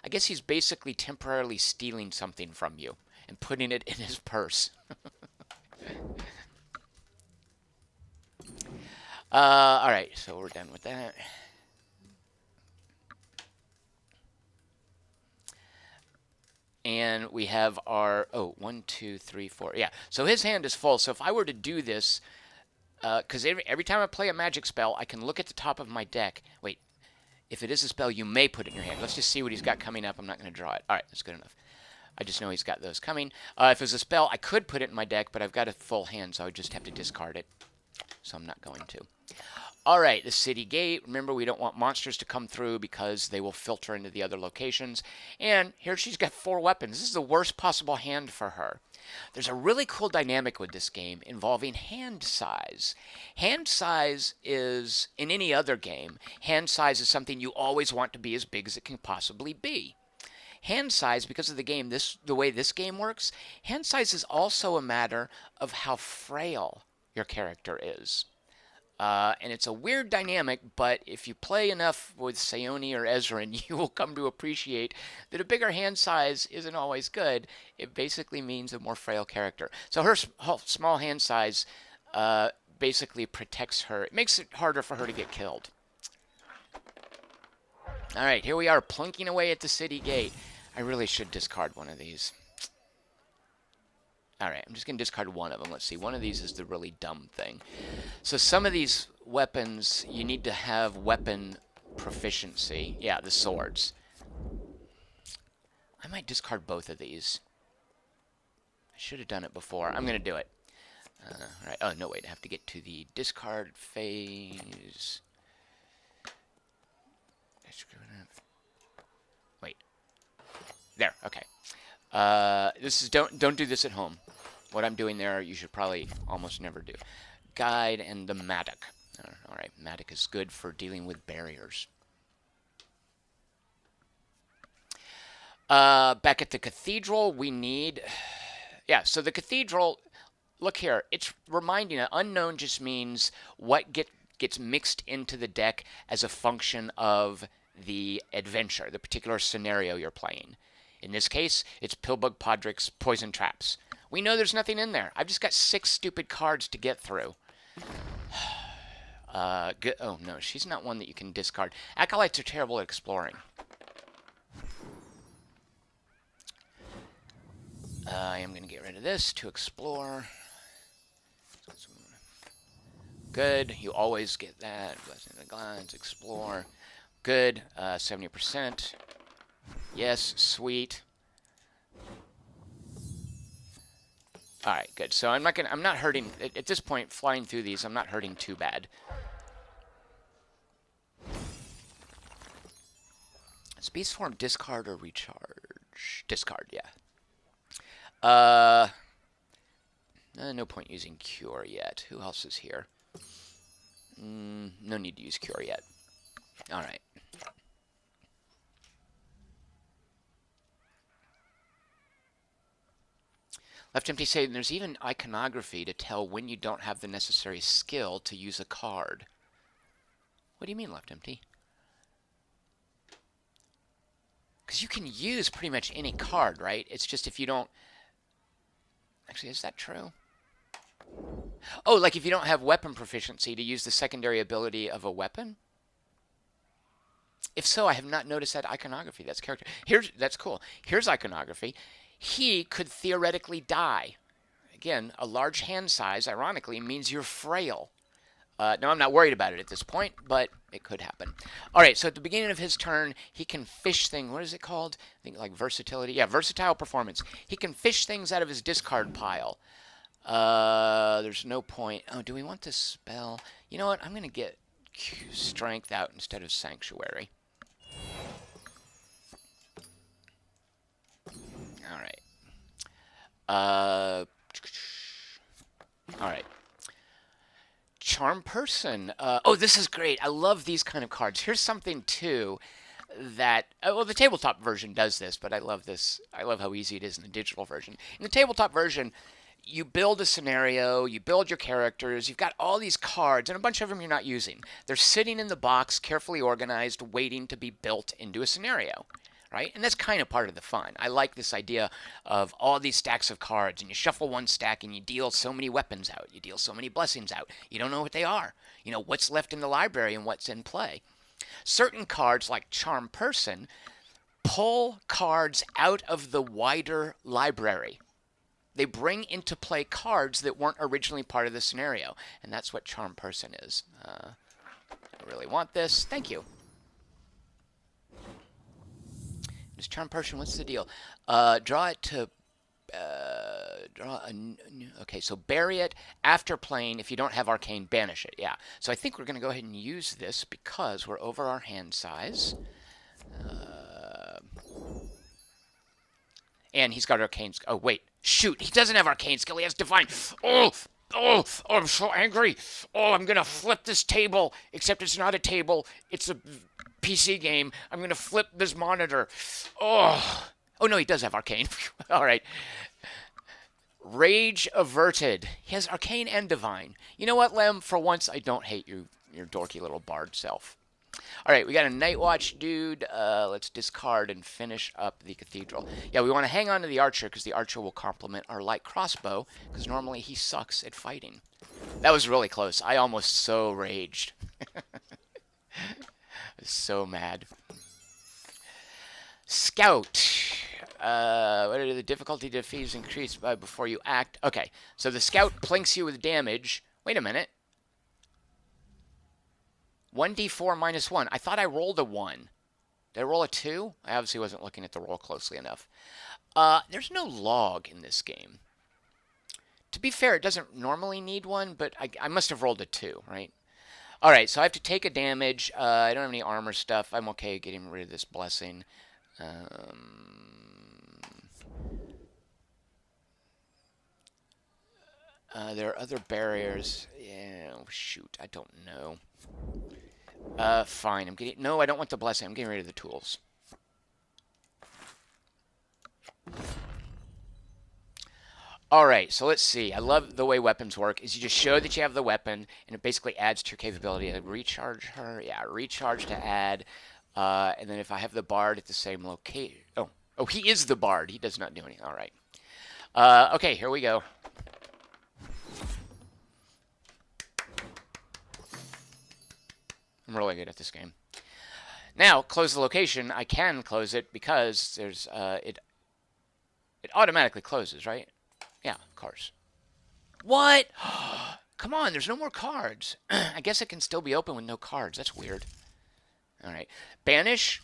I guess he's basically temporarily stealing something from you and putting it in his purse. All right, so we're done with that. And we have our, 1, 2, 3, 4. Yeah, so his hand is full. So if I were to do this, because every time I play a magic spell, I can look at the top of my deck. Wait, if it is a spell, you may put it in your hand. Let's just see what he's got coming up. I'm not going to draw it. All right, that's good enough. I just know he's got those coming. If it was a spell, I could put it in my deck, but I've got a full hand, so I would just have to discard it. So I'm not going to. All right, the city gate. Remember, we don't want monsters to come through because they will filter into the other locations. And here she's got 4 weapons. This is the worst possible hand for her. There's a really cool dynamic with this game involving hand size. Hand size is, in any other game, hand size is something you always want to be as big as it can possibly be. Hand size, because of the way this game works, hand size is also a matter of how frail your character is. And it's a weird dynamic, but if you play enough with Sayoni or Ezrin, you will come to appreciate that a bigger hand size isn't always good. It basically means a more frail character. So her small hand size basically protects her. It makes it harder for her to get killed. All right, here we are plunking away at the city gate. I really should discard one of these. All right, I'm just going to discard one of them. Let's see. One of these is the really dumb thing. So some of these weapons, you need to have weapon proficiency. Yeah, the swords. I might discard both of these. I should have done it before. I'm going to do it. All right. Oh, no, wait. I have to get to the discard phase. Wait. There. Okay. This is don't do this at home. What I'm doing there, you should probably almost never do. Guide and the Matic. All right, Matic is good for dealing with barriers. Back at the cathedral, we need... Yeah, so the cathedral, look here. It's reminding us, unknown just means what gets mixed into the deck as a function of the adventure, the particular scenario you're playing. In this case, it's Pillbug Podrick's Poison Traps. We know there's nothing in there. I've just got 6 stupid cards to get through. Oh, no, she's not one that you can discard. Acolytes are terrible at exploring. I am going to get rid of this to explore. Good. You always get that. Blessing of the Gods, explore. Good. 70%. Yes, sweet. All right, good. So I'm not hurting at this point. Flying through these, I'm not hurting too bad. Beast form, discard or recharge? Discard, yeah. Uh, no point using cure yet. Who else is here? No need to use cure yet. All right. Left Empty saying there's even iconography to tell when you don't have the necessary skill to use a card. What do you mean, Left Empty? Because you can use pretty much any card, right? It's just if you don't... Actually, is that true? Oh, like if you don't have weapon proficiency to use the secondary ability of a weapon? If so, I have not noticed that iconography. That's character. That's cool. Here's iconography. He could theoretically die. Again, a large hand size, ironically, means you're frail. No, I'm not worried about it at this point, but it could happen. All right, so at the beginning of his turn, he can fish things. What is it called? I think like versatility. Yeah, versatile performance. He can fish things out of his discard pile. There's no point. Oh, do we want this spell? You know what? I'm going to get strength out instead of sanctuary. All right. All right. Charm Person. Oh, this is great. I love these kind of cards. Here's something, too, that... well, the tabletop version does this, but I love this. I love how easy it is in the digital version. In the tabletop version, you build a scenario, you build your characters, you've got all these cards, and a bunch of them you're not using. They're sitting in the box, carefully organized, waiting to be built into a scenario. Right? And that's kind of part of the fun. I like this idea of all these stacks of cards, and you shuffle one stack and you deal so many weapons out. You deal so many blessings out. You don't know what they are. You know, what's left in the library and what's in play. Certain cards, like Charm Person, pull cards out of the wider library. They bring into play cards that weren't originally part of the scenario. And that's what Charm Person is. I really want this. Thank you. This Charm Person, what's the deal? Draw it to... okay, so bury it after playing. If you don't have Arcane, banish it. Yeah. So I think we're going to go ahead and use this because we're over our hand size. And he's got Arcane... Oh, wait. Shoot. He doesn't have Arcane skill. He has Divine. Oh, I'm so angry. Oh, I'm going to flip this table. Except it's not a table. It's a... PC game. I'm going to flip this monitor. Oh, no, he does have Arcane. All right. Rage averted. He has Arcane and Divine. You know what, Lem? For once, I don't hate you, your dorky little bard self. All right, we got a Night Watch dude. Let's discard and finish up the Cathedral. Yeah, we want to hang on to the Archer because the Archer will complement our light crossbow because normally he sucks at fighting. That was really close. I almost so raged. So mad. Scout. What are the difficulty defeats increased by before you act? Okay, so the Scout plinks you with damage. Wait a minute. 1d4 minus 1. I thought I rolled a 1. Did I roll a 2? I obviously wasn't looking at the roll closely enough. There's no log in this game. To be fair, it doesn't normally need one, but I must have rolled a 2, right? All right, so I have to take a damage. I don't have any armor stuff. I'm okay getting rid of this blessing. There are other barriers. Yeah, oh, shoot, I don't know. Fine. No, I don't want the blessing. I'm getting rid of the tools. Alright, so let's see. I love the way weapons work. Is you just show that you have the weapon, and it basically adds to your capability. Recharge her. Yeah, recharge to add. And then if I have the bard at the same location... Oh, he is the bard. He does not do anything. Alright. Okay, here we go. I'm really good at this game. Now, close the location. I can close it because there's... It automatically closes, right? Yeah, of course. What? Come on, there's no more cards. I guess it can still be open with no cards. That's weird. All right. Banish.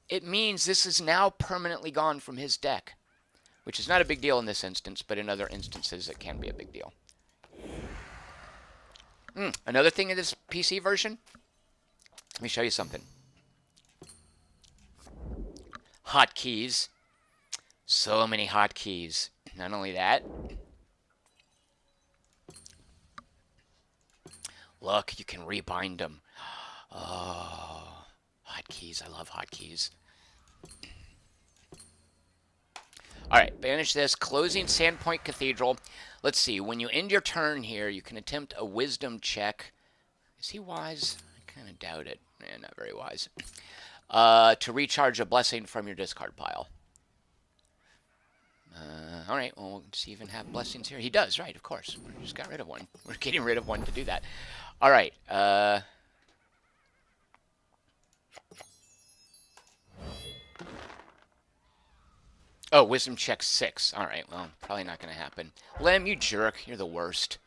It means this is now permanently gone from his deck, which is not a big deal in this instance, but in other instances it can be a big deal. Another thing in this PC version, let me show you something. Hotkeys. So many hotkeys. Not only that, look, you can rebind them. Oh, hotkeys. I love hotkeys. All right, banish this. Closing Sandpoint Cathedral. Let's see. When you end your turn here, you can attempt a wisdom check. Is he wise? I kind of doubt it. Not very wise. To recharge a blessing from your discard pile. All right, well, does he even have blessings here? He does, right, of course. We just got rid of one. We're getting rid of one to do that. All right. Oh, wisdom check 6. All right, well, probably not going to happen. Lem, you jerk. You're the worst.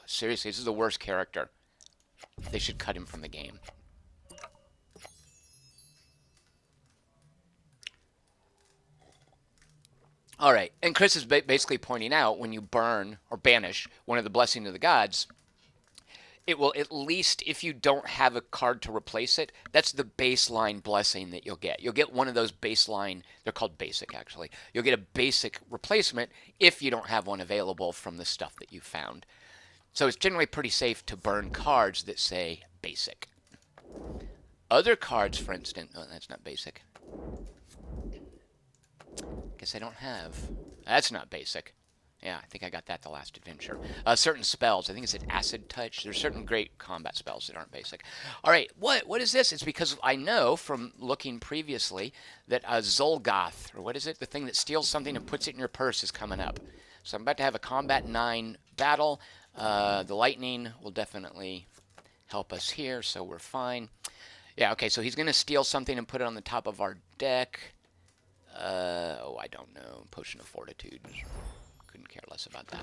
Seriously, this is the worst character. They should cut him from the game. All right, and Chris is basically pointing out when you burn or banish one of the Blessing of the Gods, it will at least, if you don't have a card to replace it, that's the baseline blessing that you'll get. You'll get one of those baseline, they're called basic actually. You'll get a basic replacement if you don't have one available from the stuff that you found. So it's generally pretty safe to burn cards that say basic. Other cards, for instance, oh, that's not basic. Guess I don't have. That's not basic. Yeah, I think I got that the last adventure. Certain spells. I think it's an acid touch. There's certain great combat spells that aren't basic. All right, what is this? It's because I know from looking previously that Zolgoth, or what is it? The thing that steals something and puts it in your purse is coming up. So I'm about to have a Combat 9 battle. The lightning will definitely help us here, so we're fine. Yeah, okay, so he's going to steal something and put it on the top of our deck. Oh, I don't know. Potion of Fortitude. Couldn't care less about that.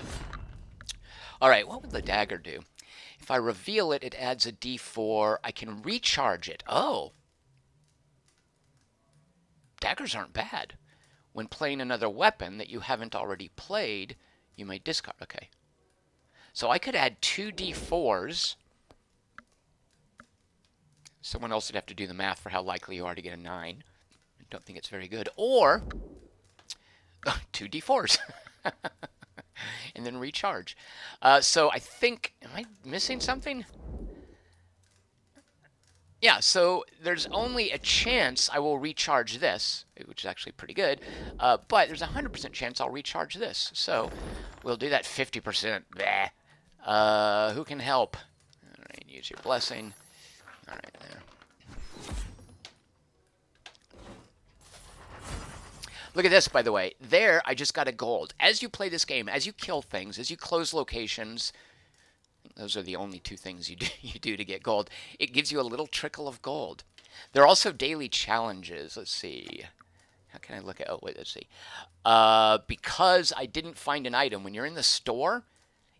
All right, what would the dagger do? If I reveal it, it adds a d4. I can recharge it. Oh. Daggers aren't bad. When playing another weapon that you haven't already played, you may discard. Okay. So I could add 2 d4s. Someone else would have to do the math for how likely you are to get a 9. I don't think it's very good. Or 2 d4s. And then recharge. So I think, am I missing something? Yeah, so there's only a chance I will recharge this, which is actually pretty good, but there's a 100% chance I'll recharge this. So we'll do that 50%. Bleh. Who can help? All right, use your blessing. All right, there. Look at this, by the way. There, I just got a gold. As you play this game, as you kill things, as you close locations, those are the only 2 things you do to get gold. It gives you a little trickle of gold. There are also daily challenges. Let's see. How can I look at... Oh, wait, let's see. Because I didn't find an item. When you're in the store,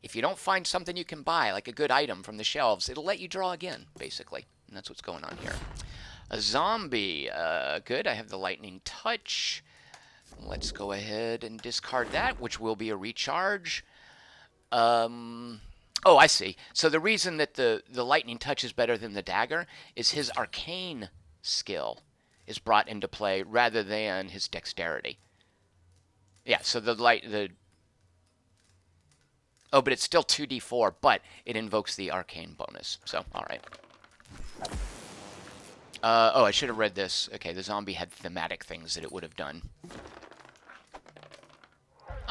if you don't find something you can buy, like a good item from the shelves, it'll let you draw again, basically. And that's what's going on here. A zombie. Good. I have the lightning touch. Let's go ahead and discard that, which will be a recharge. Oh, I see. So the reason that the lightning touch is better than the dagger is his arcane skill is brought into play rather than his dexterity. Yeah, so oh, but it's still 2d4, but it invokes the arcane bonus. So, all right. Oh, I should have read this. Okay, the zombie had thematic things that it would have done.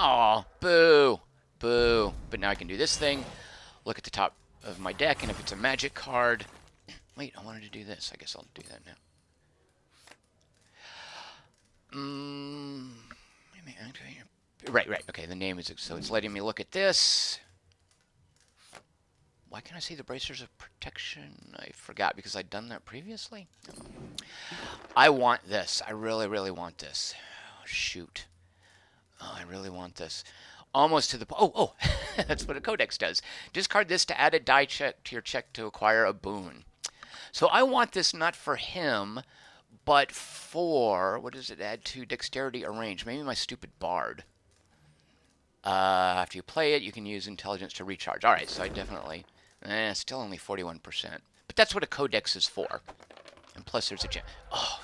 Aw, boo. Boo. But now I can do this thing. Look at the top of my deck, and if it's a magic card... Wait, I wanted to do this. I guess I'll do that now. Right. Okay, the name is... So it's letting me look at this. Why can't I see the bracers of protection? I forgot because I'd done that previously. I want this. I really, really want this. Oh, shoot. Oh, I really want this. Almost to the... Oh, that's what a codex does. Discard this to add a die check to your check to acquire a boon. So I want this not for him, but for... What does it add to? Dexterity or range. Maybe my stupid bard. After you play it, you can use intelligence to recharge. All right, so I definitely... still only 41%. But that's what a codex is for. And plus there's a... Oh,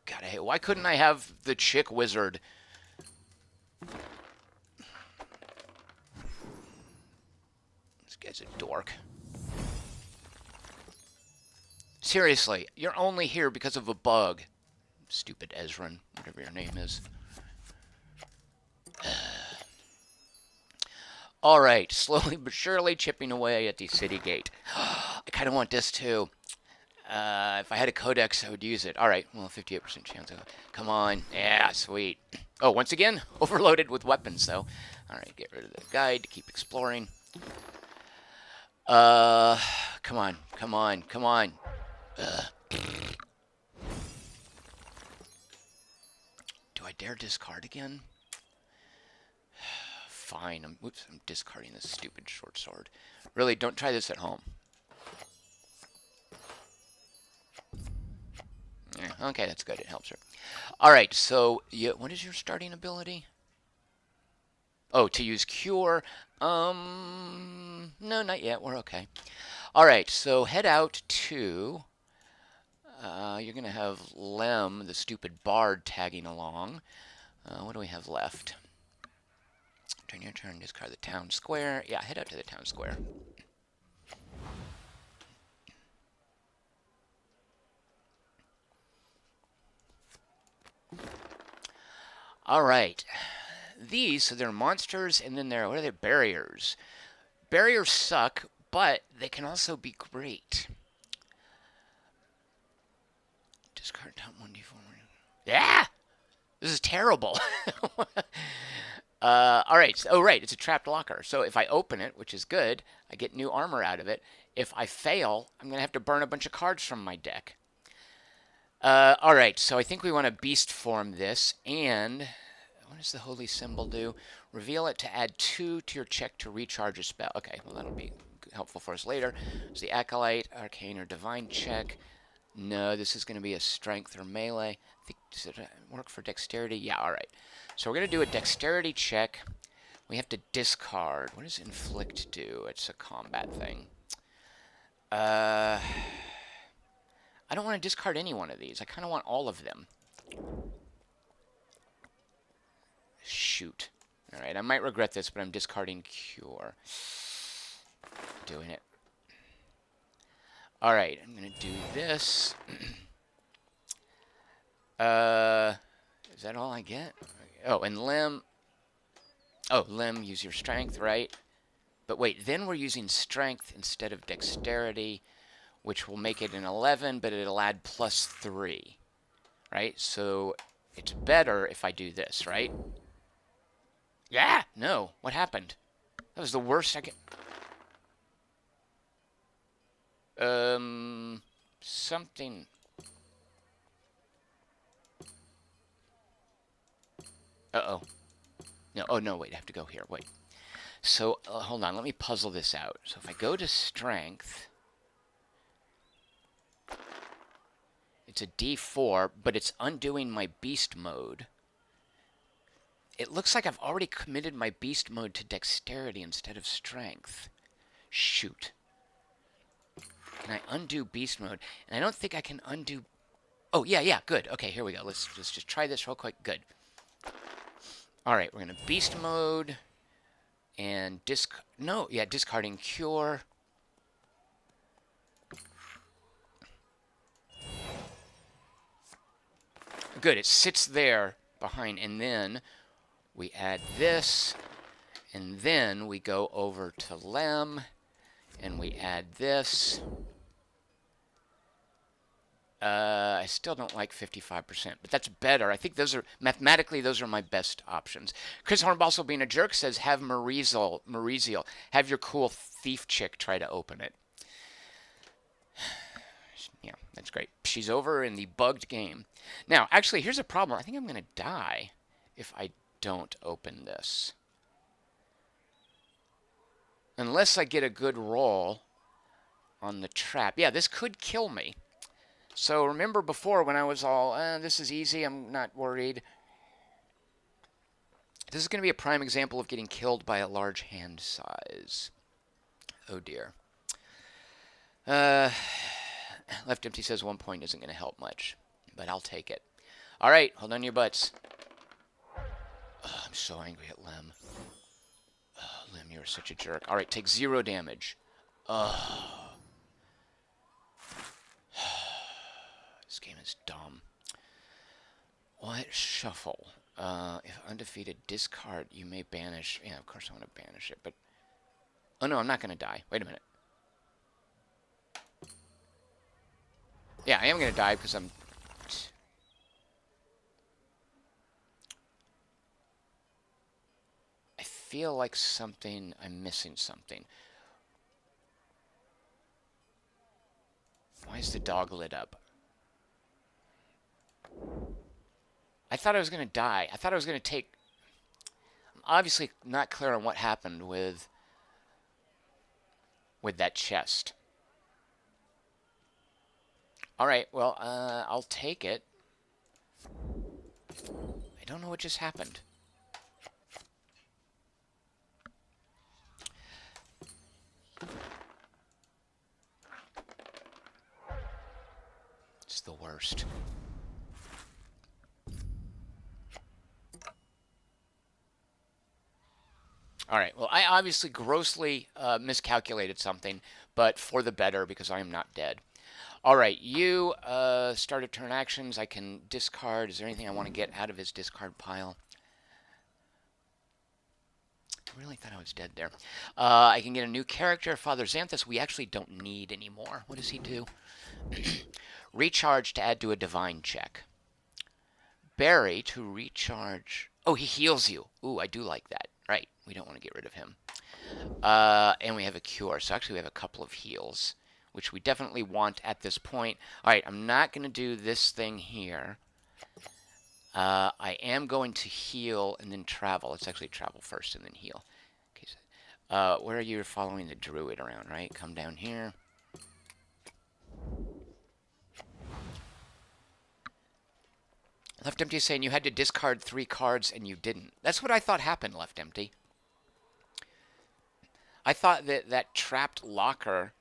God, Why couldn't I have the chick wizard? This guy's a dork. Seriously, you're only here because of a bug. Stupid Ezran, whatever your name is. All right, slowly but surely chipping away at the city gate. I kind of want this too. If I had a codex, I would use it. All right, well, 58% chance. Come on. Yeah, sweet. Oh, once again, overloaded with weapons, though. All right, get rid of the guide to keep exploring. Come on, come on, come on. Do I dare discard again? Fine. I'm discarding this stupid short sword. Really, don't try this at home. Yeah, okay, that's good. It helps her. All right, so what is your starting ability? Oh, to use cure. No, not yet. We're okay. All right, so head out to. You're gonna have Lem, the stupid bard, tagging along. What do we have left? Turn your turn. Discard the town square. Yeah, head out to the town square. All right. These, so they're monsters, and then they're, what are they? Barriers. Barriers suck, but they can also be great. Discard top 1d4. Yeah! This is terrible. All right. Oh, right. It's a trapped locker. So if I open it, which is good, I get new armor out of it. If I fail, I'm going to have to burn a bunch of cards from my deck. All right. So I think we want to beast form this. And what does the holy symbol do? Reveal it to add 2 to your check to recharge a spell. Okay. Well, that'll be helpful for us later. So the acolyte, arcane, or divine check. No, this is going to be a strength or melee. I think, does it work for dexterity? Yeah, all right. So we're going to do a dexterity check. We have to discard. What does inflict do? It's a combat thing. I don't want to discard any one of these. I kind of want all of them. Shoot. All right, I might regret this, but I'm discarding cure. Doing it. All right, I'm going to do this. Is that all I get? Oh, and Lim. Oh, Lim, use your strength, right? But wait, then we're using strength instead of dexterity, which will make it an 11, but it'll add +3, right? So it's better if I do this, right? Yeah! No. What happened? That was the worst I could... Something... Uh-oh. No, oh no, wait, I have to go here, wait. So, hold on, let me puzzle this out. So if I go to strength, it's a D4, but it's undoing my beast mode. It looks like I've already committed my beast mode to dexterity instead of strength. Shoot. Can I undo beast mode? And I don't think I can undo... Oh, yeah, good. Okay, here we go. Let's just try this real quick. Good. All right, we're going to beast mode and discarding cure. Good, it sits there behind, and then we add this, and then we go over to Lem, and we add this. I still don't like 55%, but that's better. I think those are, mathematically, those are my best options. Chris Hornbostel, being a jerk, says, have Mariziel, have your cool thief chick try to open it. Yeah, that's great. She's over in the bugged game. Now, actually, here's a problem. I think I'm going to die if I don't open this. Unless I get a good roll on the trap. Yeah, this could kill me. So remember before when I was all, this is easy, I'm not worried. This is going to be a prime example of getting killed by a large hand size. Oh dear. Left Empty says 1 point isn't going to help much, but I'll take it. All right, hold on to your butts. Oh, I'm so angry at Lem. Oh, Lem, you're such a jerk. All right, take 0 damage. Oh, this game is dumb. What? Shuffle. If undefeated, discard. You may banish. Yeah, of course I want to banish it, but... Oh, no, I'm not going to die. Wait a minute. Yeah, I am going to die because I'm... I feel like I'm missing something. Why is the dog lit up? I thought I was going to die. I thought I was going to take... I'm obviously not clear on what happened with that chest. All right, well, I'll take it. I don't know what just happened. It's the worst. All right, well, I obviously grossly miscalculated something, but for the better because I am not dead. All right, you started turn actions. I can discard. Is there anything I want to get out of his discard pile? I really thought I was dead there. I can get a new character, Father Xanthus. We actually don't need anymore. What does he do? Recharge to add to a divine check. Berry to recharge. Oh, he heals you. Ooh, I do like that. Right, we don't want to get rid of him. And we have a cure. So actually we have a couple of heals, which we definitely want at this point. All right, I'm not going to do this thing here. I am going to heal and then travel. Let's actually travel first and then heal. Okay, so, where are you following the druid around, right? Come down here. Left Empty is saying you had to discard 3 cards and you didn't. That's what I thought happened, Left Empty. I thought that that trapped locker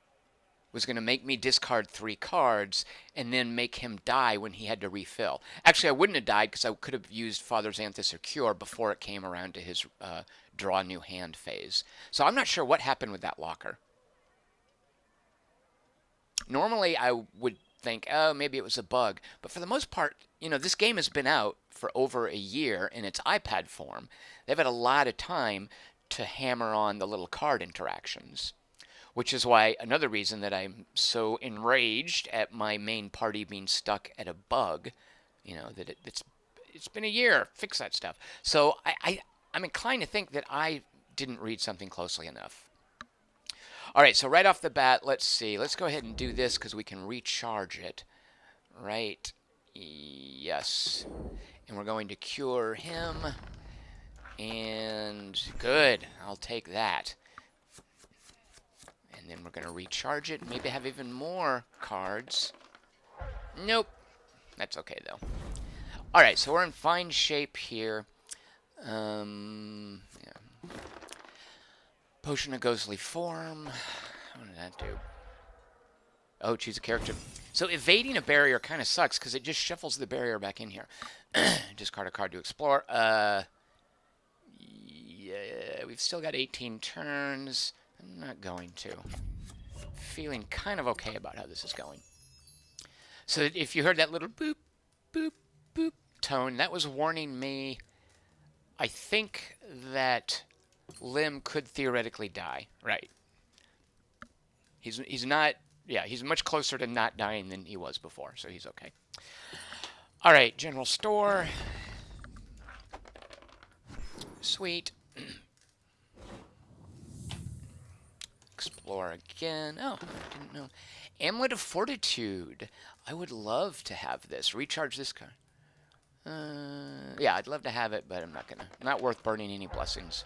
was going to make me discard 3 cards and then make him die when he had to refill. Actually, I wouldn't have died because I could have used Father Xanthus or Cure before it came around to his draw new hand phase. So I'm not sure what happened with that locker. Normally, I would think, oh, maybe it was a bug. But for the most part, you know, this game has been out for over a year in its iPad form. They've had a lot of time to hammer on the little card interactions, which is why another reason that I'm so enraged at my main party being stuck at a bug, you know, that it's been a year. Fix that stuff. So I'm inclined to think that I didn't read something closely enough. All right, so right off the bat, let's see. Let's go ahead and do this because we can recharge it. Right. Yes. And we're going to cure him. And good. I'll take that. And then we're going to recharge it. Maybe have even more cards. Nope. That's okay, though. All right, so we're in fine shape here. Yeah. Potion of Ghostly Form. What did that do? Oh, choose a character. So evading a barrier kind of sucks because it just shuffles the barrier back in here. Discard a card to explore. Yeah, we've still got 18 turns. I'm not going to. Feeling kind of okay about how this is going. So if you heard that little boop, boop, boop tone, that was warning me. I think that Lim could theoretically die. Right. He's not... Yeah, he's much closer to not dying than he was before, so he's okay. All right, general store. Sweet. Explore again. Oh, I didn't know. Amulet of Fortitude. I would love to have this. Recharge this card. Yeah, I'd love to have it, but I'm not gonna. Not worth burning any blessings.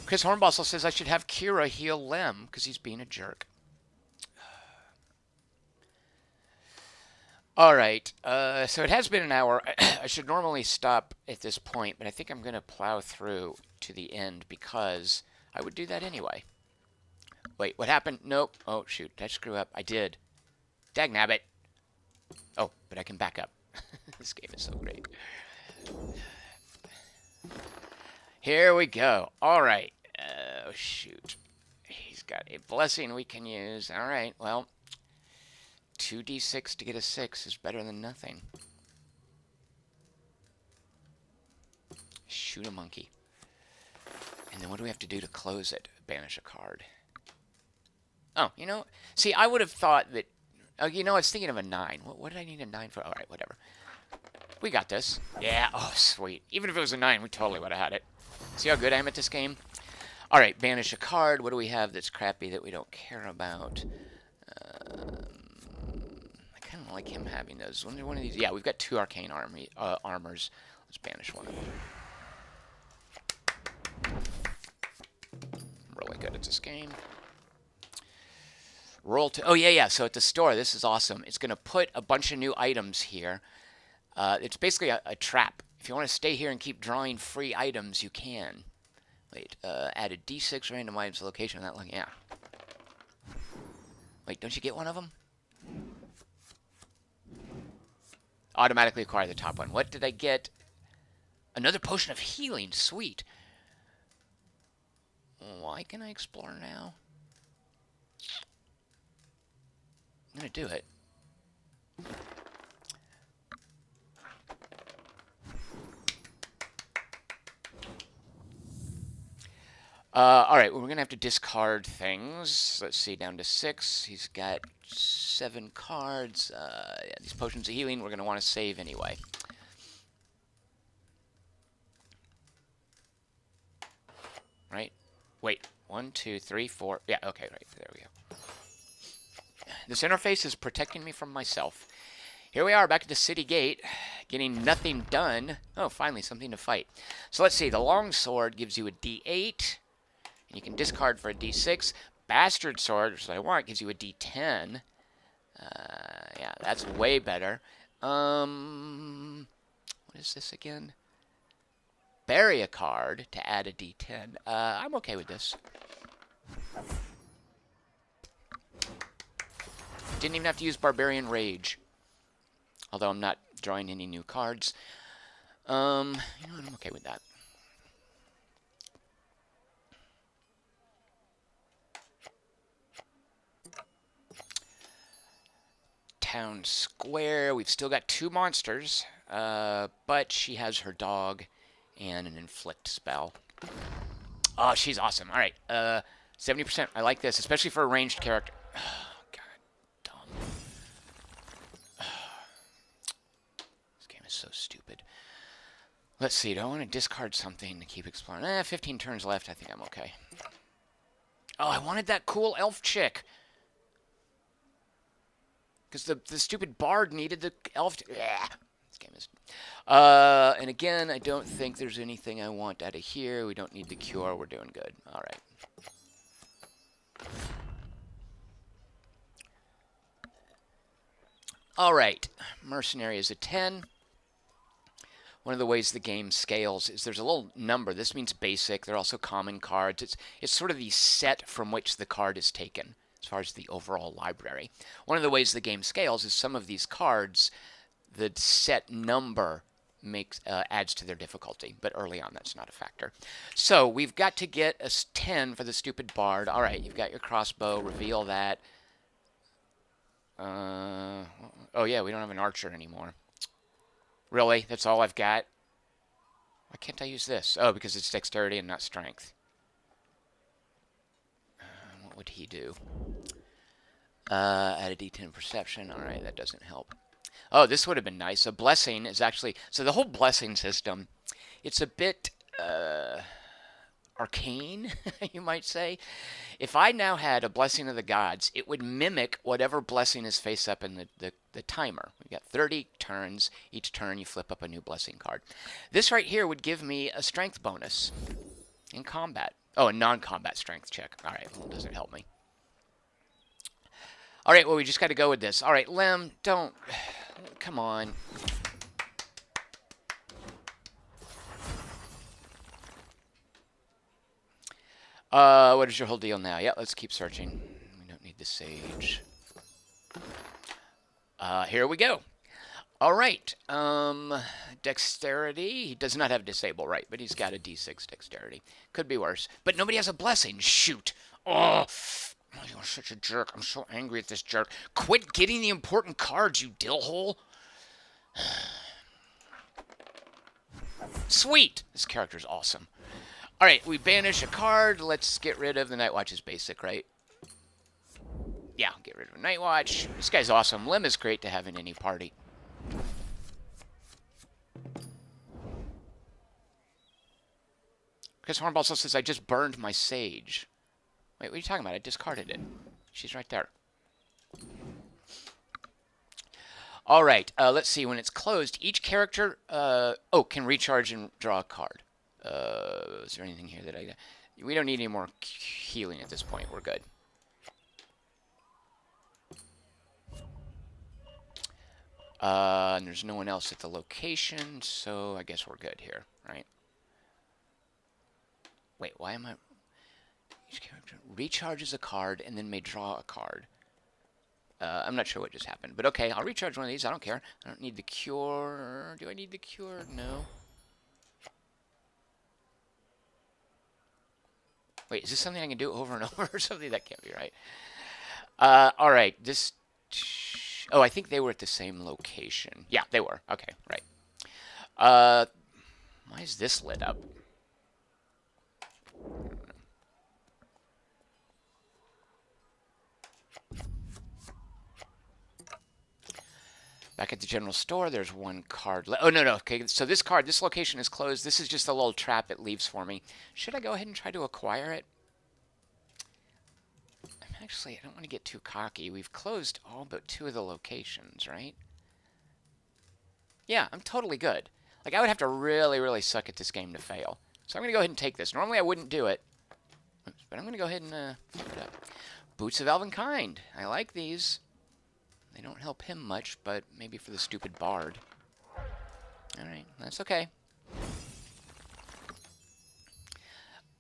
Chris Hornbostel also says I should have Kira heal Lem because he's being a jerk. All right, so it has been an hour. I should normally stop at this point, but I think I'm going to plow through to the end because I would do that anyway. Wait, what happened? Nope. Oh, shoot. Did I screw up? I did. Dagnabbit. Oh, but I can back up. This game is so great. Here we go. All right. Oh, shoot. He's got a blessing we can use. All right. Well, 2d6 to get a 6 is better than nothing. Shoot a monkey. And then what do we have to do to close it? Banish a card. Oh, you know, see, I would have thought that, you know, I was thinking of a 9. What did I need a 9 for? All right, whatever. We got this. Yeah, oh, sweet. Even if it was a 9, we totally would have had it. See how good I am at this game? All right, banish a card. What do we have that's crappy that we don't care about? I kind of like him having those. One of these. Yeah, we've got 2 arcane armors. Let's banish one of them. I'm really good at this game. Roll to. Oh yeah. So at the store, this is awesome. It's gonna put a bunch of new items here. It's basically a trap. If you want to stay here and keep drawing free items, you can. Wait, add a D6 random items location. That yeah. Wait, don't you get one of them? Automatically acquire the top one. What did I get? Another potion of healing. Sweet. Why can I explore now? I'm gonna do it. All right, well, we're gonna have to discard things. Let's see, down to 6. He's got 7 cards. Yeah, these potions of healing we're gonna want to save anyway. Right? Wait, 1, 2, 3, 4. Yeah, okay, right there we go. This interface is protecting me from myself. Here we are back at the city gate, getting nothing done. Oh, finally something to fight. So let's see. The longsword gives you a D8. And you can discard for a D6. Bastard sword, which I want, gives you a D10. Yeah, that's way better. What is this again? Bury a card to add a D10. I'm okay with this. Didn't even have to use Barbarian Rage. Although I'm not drawing any new cards. You know what, I'm okay with that. Town Square. We've still got 2 monsters. But she has her dog and an inflict spell. Oh, she's awesome. All right. 70%. I like this, especially for a ranged character. So stupid. Let's see. Do I want to discard something to keep exploring? 15 turns left. I think I'm okay. Oh, I wanted that cool elf chick. Because the stupid bard needed the elf. This game is. And again, I don't think there's anything I want out of here. We don't need the cure. We're doing good. All right. All right. Mercenary is a 10. One of the ways the game scales is there's a little number. This means basic. They're also common cards. It's sort of the set from which the card is taken as far as the overall library. One of the ways the game scales is some of these cards, the set number adds to their difficulty, but early on that's not a factor. So we've got to get a 10 for the stupid bard. All right, you've got your crossbow. Reveal that. Oh yeah, we don't have an archer anymore. Really? That's all I've got? Why can't I use this? Oh, because it's dexterity and not strength. What would he do? Add a D10 perception. All right, that doesn't help. Oh, this would have been nice. A blessing is actually... So the whole blessing system, it's a bit arcane, you might say. If I now had a blessing of the gods, it would mimic whatever blessing is face up in the timer. We've got 30 turns. Each turn you flip up a new blessing card. This right here would give me a strength bonus in combat. Oh, a non-combat strength check. All right, well, it doesn't help me. All right, well, we just got to go with this. All right, Lem, don't... Come on. What is your whole deal now? Yeah, let's keep searching. We don't need the sage. Here we go. All right. Dexterity. He does not have disable, right? But he's got a D6 dexterity. Could be worse. But nobody has a blessing. Shoot. Oh, you're such a jerk. I'm so angry at this jerk. Quit getting the important cards, you dillhole. Sweet. This character's awesome. All right, we banish a card. Let's get rid of the Night Watch is basic, right? Yeah, get rid of Night Watch. This guy's awesome. Lim is great to have in any party. Chris Hornball also says, I just burned my sage. Wait, what are you talking about? I discarded it. She's right there. All right, let's see. When it's closed, each character can recharge and draw a card. Is there anything here that I... We don't need any more healing at this point. We're good. And there's no one else at the location, so I guess we're good here, right? Wait, why am I... Each character recharges a card and then may draw a card. I'm not sure what just happened, but okay, I'll recharge one of these. I don't care. I don't need the cure. Do I need the cure? No. Wait, is this something I can do over and over or something? That can't be right. All right, this... Oh, I think they were at the same location. Yeah, they were. Okay, right. Why is this lit up? Back at the general store, there's one card. Oh, no. Okay, so this card, this location is closed. This is just a little trap it leaves for me. Should I go ahead and try to acquire it? Actually, I don't want to get too cocky. We've closed all but 2 of the locations, right? Yeah, I'm totally good. Like, I would have to really, really suck at this game to fail. So I'm going to go ahead and take this. Normally, I wouldn't do it. But I'm going to go ahead and pick it up. Boots of Elvenkind. I like these. They don't help him much, but maybe for the stupid bard. Alright, that's okay.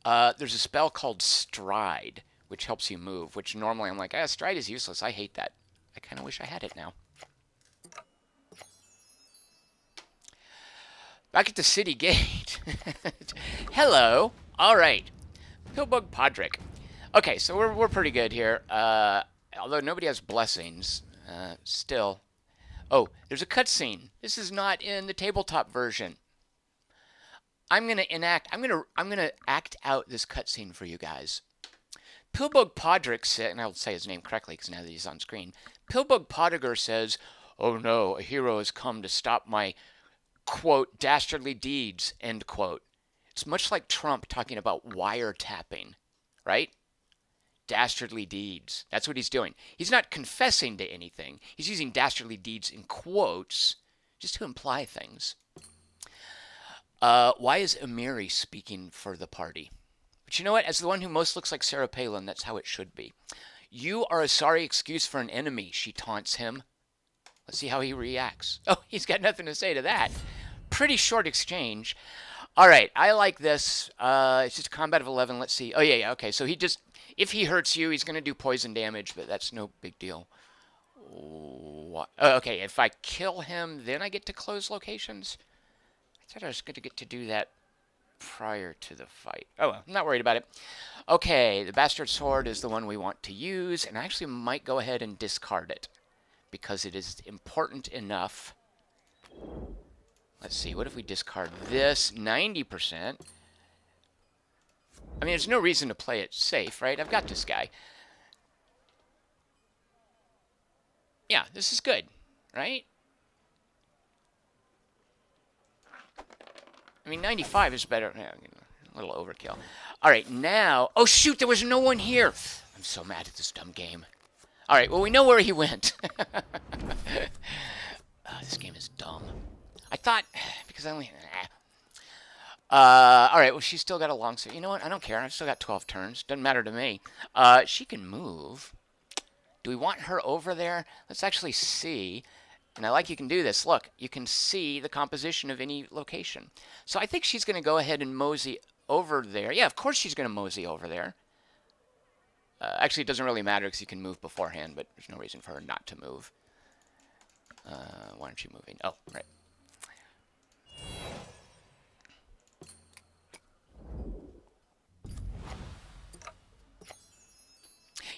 There's a spell called Stride, which helps you move, which normally I'm like, Stride is useless. I hate that. I kind of wish I had it now. Back at the city gate. Hello. Alright. Pillbug Podrick. Okay, so we're pretty good here. Although nobody has blessings. Still. Oh, there's a cutscene. This is not in the tabletop version. I'm gonna act out this cutscene for you guys. Pillbug Podrick said, and I'll say his name correctly because now that he's on screen. Pillbug Podrick says, "Oh no, a hero has come to stop my quote dastardly deeds." End quote. It's much like Trump talking about wiretapping, right? Dastardly deeds. That's what he's doing. He's not confessing to anything. He's using dastardly deeds in quotes just to imply things. Why is Amiri speaking for the party? But you know what? As the one who most looks like Sarah Palin, that's how it should be. You are a sorry excuse for an enemy, she taunts him. Let's see how he reacts. Oh, he's got nothing to say to that. Pretty short exchange. All right, I like this. It's just a combat of 11. Let's see. Oh, yeah, okay. So he just... If he hurts you, he's going to do poison damage, but that's no big deal. What? Oh, okay, if I kill him, then I get to close locations? I thought I was going to get to do that prior to the fight. Oh, well, I'm not worried about it. Okay, the Bastard Sword is the one we want to use, and I actually might go ahead and discard it because it is important enough. Let's see, what if we discard this? 90%. I mean, there's no reason to play it safe, right? I've got this guy. Yeah, this is good, right? I mean, 95 is better. Yeah, a little overkill. All right, now... Oh, shoot, there was no one here. I'm so mad at this dumb game. All right, well, we know where he went. This game is dumb. I thought... Because I only... all right, well, she's still got a long... You know what? I don't care. I've still got 12 turns. Doesn't matter to me. She can move. Do we want her over there? Let's actually see. And I like you can do this. Look, you can see the composition of any location. So I think she's going to go ahead and mosey over there. Yeah, of course she's going to mosey over there. Actually, it doesn't really matter because you can move beforehand, but there's no reason for her not to move. Why aren't you moving? Oh, right.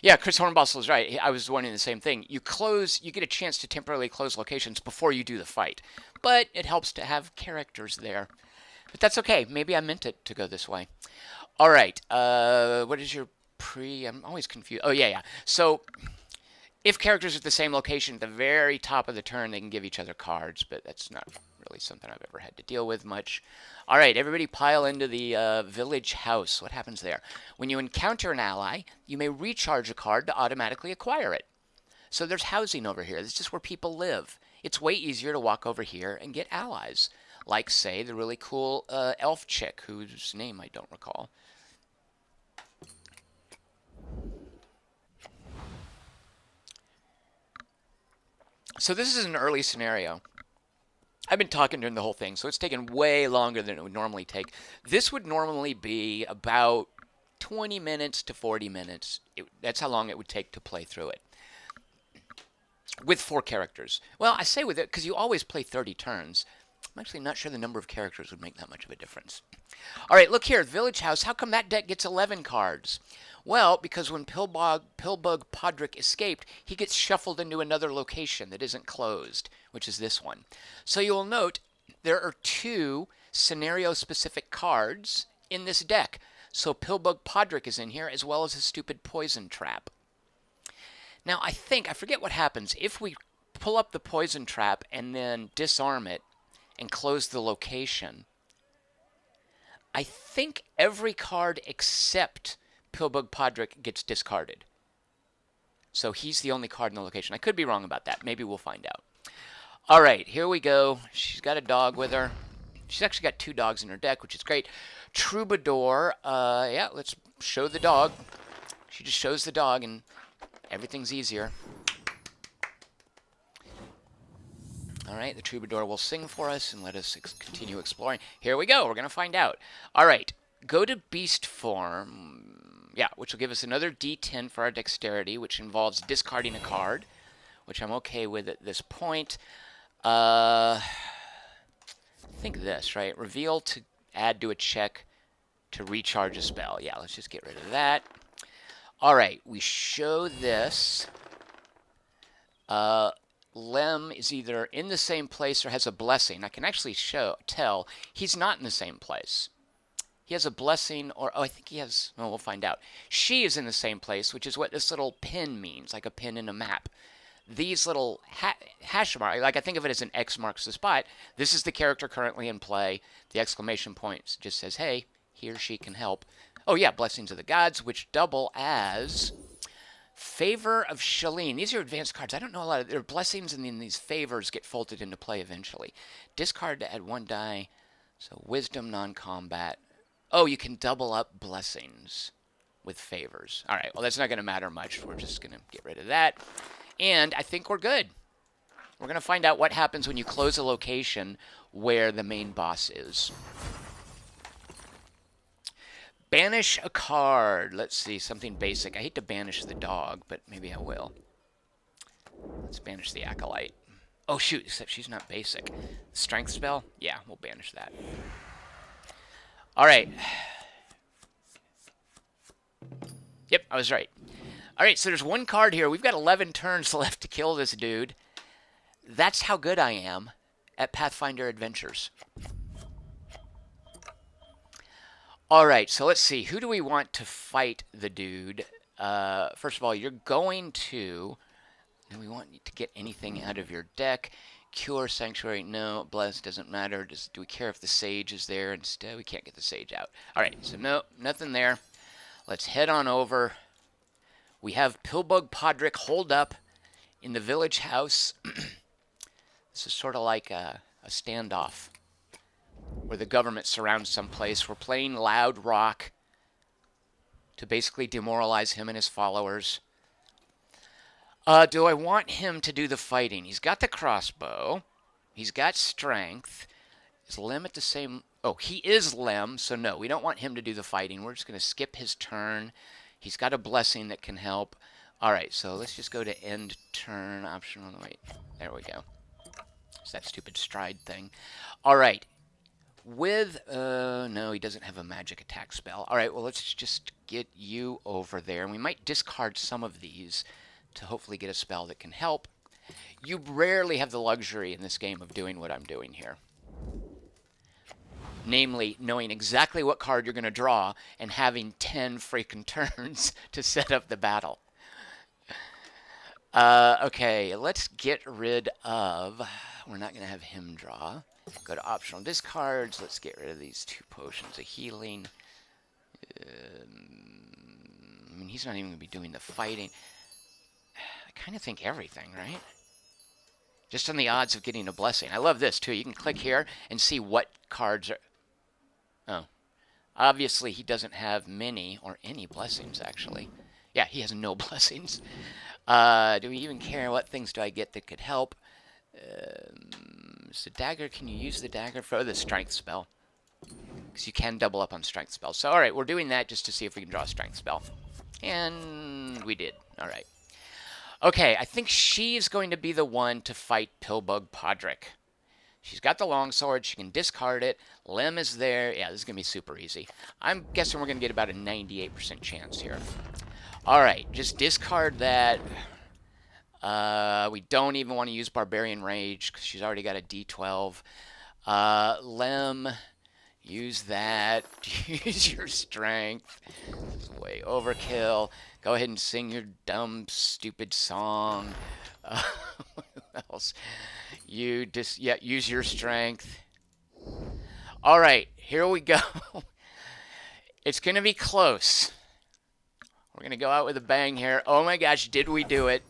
Yeah, Chris Hornbostel is right. I was wondering the same thing. You get a chance to temporarily close locations before you do the fight, but it helps to have characters there. But that's okay. Maybe I meant it to go this way. All right. What is your pre? I'm always confused. Oh yeah, yeah. So if characters are at the same location at the very top of the turn, they can give each other cards, but that's not really something I've ever had to deal with much. All right, everybody pile into the village house. What happens there? When you encounter an ally, you may recharge a card to automatically acquire it. So there's housing over here. This is just where people live. It's way easier to walk over here and get allies. Like, say, the really cool elf chick, whose name I don't recall. So this is an early scenario. I've been talking during the whole thing, so it's taken way longer than it would normally take. This would normally be about 20 minutes to 40 minutes. That's how long it would take to play through it. With 4 characters. Well, I say with it because you always play 30 turns. I'm actually not sure the number of characters would make that much of a difference. All right, look here, Village House. How come that deck gets 11 cards? Well, because when Pillbug Podrick escaped, he gets shuffled into another location that isn't closed, which is this one. So you'll note there are 2 scenario-specific cards in this deck. So Pillbug Podrick is in here, as well as a stupid poison trap. Now, I forget what happens. If we pull up the poison trap and then disarm it and close the location, I think every card except Pillbug Podrick gets discarded. So he's the only card in the location. I could be wrong about that. Maybe we'll find out. All right, here we go. She's got a dog with her. She's actually got 2 dogs in her deck, which is great. Troubadour. Yeah, let's show the dog. She just shows the dog, and everything's easier. All right, the Troubadour will sing for us and let us continue exploring. Here we go. We're going to find out. All right, go to Beast Form. Yeah, which will give us another D10 for our dexterity, which involves discarding a card, which I'm okay with at this point. I think this, right? Reveal to add to a check to recharge a spell. Yeah, let's just get rid of that. All right, we show this. Lem is either in the same place or has a blessing. I can actually tell he's not in the same place. He has a blessing, or I think he has. Well, we'll find out. She is in the same place, which is what this little pin means, like a pin in a map. These little hash marks, like I think of it as an X marks the spot. This is the character currently in play. The exclamation point just says, "Hey, he or she can help." Oh yeah, Blessings of the Gods, which double as Favor of Shalene. These are advanced cards. I don't know a lot of their blessings, and then these favors get folded into play eventually. Discard to add 1 die. So Wisdom, non-combat. Oh, you can double up blessings with favors. All right, well, that's not going to matter much. We're just going to get rid of that. And I think we're good. We're going to find out what happens when you close a location where the main boss is. Banish a card. Let's see, something basic. I hate to banish the dog, but maybe I will. Let's banish the Acolyte. Oh, shoot, except she's not basic. Strength spell? Yeah, we'll banish that. All right. Yep, I was right. All right, so there's 1 card here. We've got 11 turns left to kill this dude. That's how good I am at Pathfinder Adventures. All right, so let's see. Who do we want to fight the dude? First of all, you're going to... Do we want to get anything out of your deck? Cure, Sanctuary, no. Bless, doesn't matter. Do we care if the Sage is there instead? We can't get the Sage out. All right, so no, nothing there. Let's head on over. We have Pillbug Podrick holed up in the village house. This is sort of like a standoff where the government surrounds some place. We're playing loud rock to basically demoralize him and his followers. Do I want him to do the fighting? He's got the crossbow. He's got strength. Is Lem at the same... Oh, he is Lem, so no, we don't want him to do the fighting. We're just going to skip his turn. He's got a blessing that can help. All right, so let's just go to end turn optional. Wait, there we go. It's that stupid stride thing. All right. With, no, he doesn't have a magic attack spell. All right, well, let's just get you over there. And we might discard some of these to hopefully get a spell that can help. You rarely have the luxury in this game of doing what I'm doing here. Namely, knowing exactly what card you're going to draw and having 10 freaking turns to set up the battle. Okay, let's get rid of... We're not going to have him draw. Go to optional discards. Let's get rid of these 2 potions of healing. I mean, he's not even going to be doing the fighting. I kind of think everything, right? Just on the odds of getting a blessing. I love this, too. You can click here and see what cards are... Oh. Obviously, he doesn't have many or any blessings, actually. Yeah, he has no blessings. Do we even care? What things do I get that could help? So dagger, can you use the dagger for the strength spell? Because you can double up on strength spells. So, alright, we're doing that just to see if we can draw a strength spell. And we did. Alright. Okay, I think she's going to be the one to fight Pillbug Podrick. She's got the longsword. She can discard it. Lem is there. Yeah, this is going to be super easy. I'm guessing we're going to get about a 98% chance here. Alright, just discard that. We don't even want to use Barbarian Rage because she's already got a D12. Lem, use that. Use your strength. It's way overkill. Go ahead and sing your dumb, stupid song. What else? Use your strength. All right, here we go. It's going to be close. We're going to go out with a bang here. Oh my gosh, did we do it?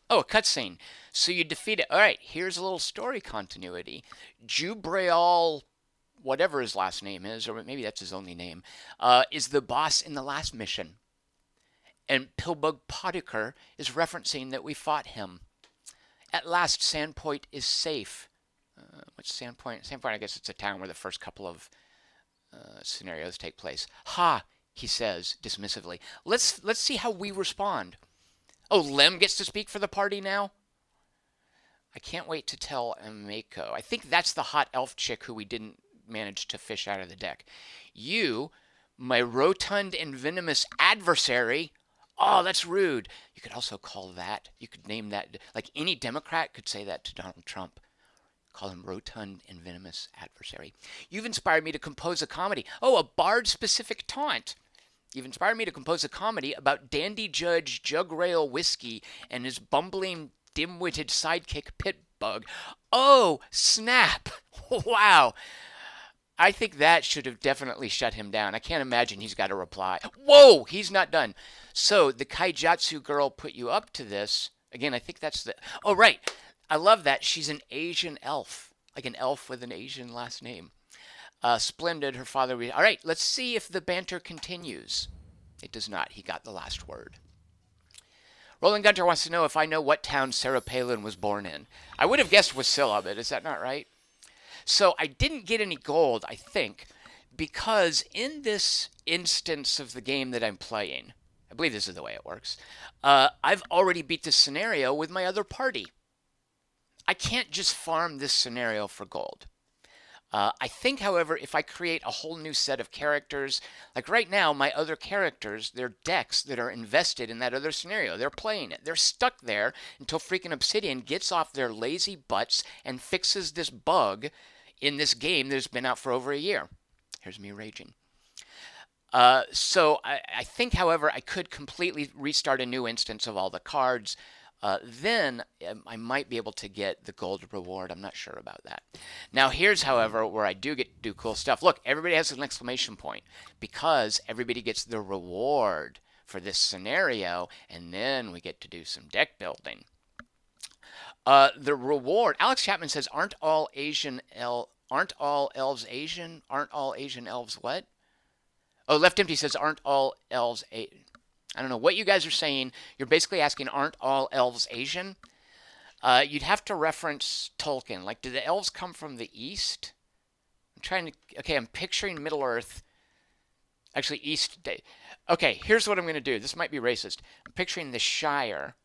Oh, a cutscene. So you defeat it. All right, here's a little story continuity. Jubreal, whatever his last name is, or maybe that's his only name, is the boss in the last mission. And Pillbug Podrick is referencing that we fought him. At last, Sandpoint is safe. What's Sandpoint? Sandpoint, I guess it's a town where the first couple of scenarios take place. Ha, he says dismissively. Let's see how we respond. Oh, Lem gets to speak for the party now? I can't wait to tell Amako. I think that's the hot elf chick who we didn't manage to fish out of the deck. You, my rotund and venomous adversary. Oh, that's rude. You could also call that, you could name that, like any Democrat could say that to Donald Trump. Call him rotund and venomous adversary. You've inspired me to compose a comedy. Oh, a bard-specific taunt. You've inspired me to compose a comedy about Dandy Judge Jugrail Whiskey and his bumbling, dim-witted sidekick Pitbug. Oh, snap! Wow. I think that should have definitely shut him down. I can't imagine he's got a reply. Whoa, he's not done. So the Kaijatsu girl put you up to this. Again, I think that's the... Oh, right. I love that. She's an Asian elf. Like an elf with an Asian last name. Splendid, her father... All right, let's see if the banter continues. It does not. He got the last word. Roland Gunter wants to know if I know what town Sarah Palin was born in. I would have guessed Wasilla, but is that not right? So I didn't get any gold, I think, because in this instance of the game that I'm playing, I believe this is the way it works, I've already beat this scenario with my other party. I can't just farm this scenario for gold. I think, however, if I create a whole new set of characters, like right now, my other characters, they're decks that are invested in that other scenario. They're playing it. They're stuck there until freaking Obsidian gets off their lazy butts and fixes this bug in this game that has been out for over a year. Here's me raging. So I think, however, I could completely restart a new instance of all the cards. Then I might be able to get the gold reward. I'm not sure about that. Now here's, however, where I do get to do cool stuff. Look, everybody has an exclamation point because everybody gets the reward for this scenario, and then we get to do some deck building. The reward, Alex Chapman says, aren't all elves Asian? Aren't all Asian elves what? Oh, Left Empty says, aren't all elves Asian? I don't know what you guys are saying. You're basically asking, aren't all elves Asian? You'd have to reference Tolkien. Like, do the elves come from the east? I'm trying to... Okay, I'm picturing Middle-earth. Actually, East. Okay, here's what I'm going to do. This might be racist. I'm picturing the Shire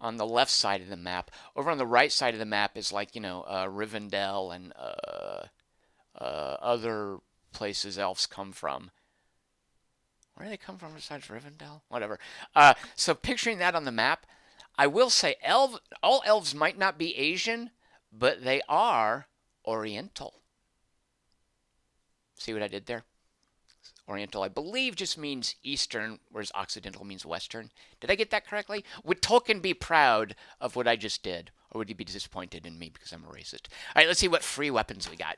on the left side of the map. Over on the right side of the map is like, Rivendell and other places elves come from. Where do they come from besides Rivendell? Whatever. So picturing that on the map, I will say all elves might not be Asian, but they are Oriental. See what I did there? Oriental, I believe, just means Eastern, whereas Occidental means Western. Did I get that correctly? Would Tolkien be proud of what I just did? Or would he be disappointed in me because I'm a racist? All right, let's see what free weapons we got.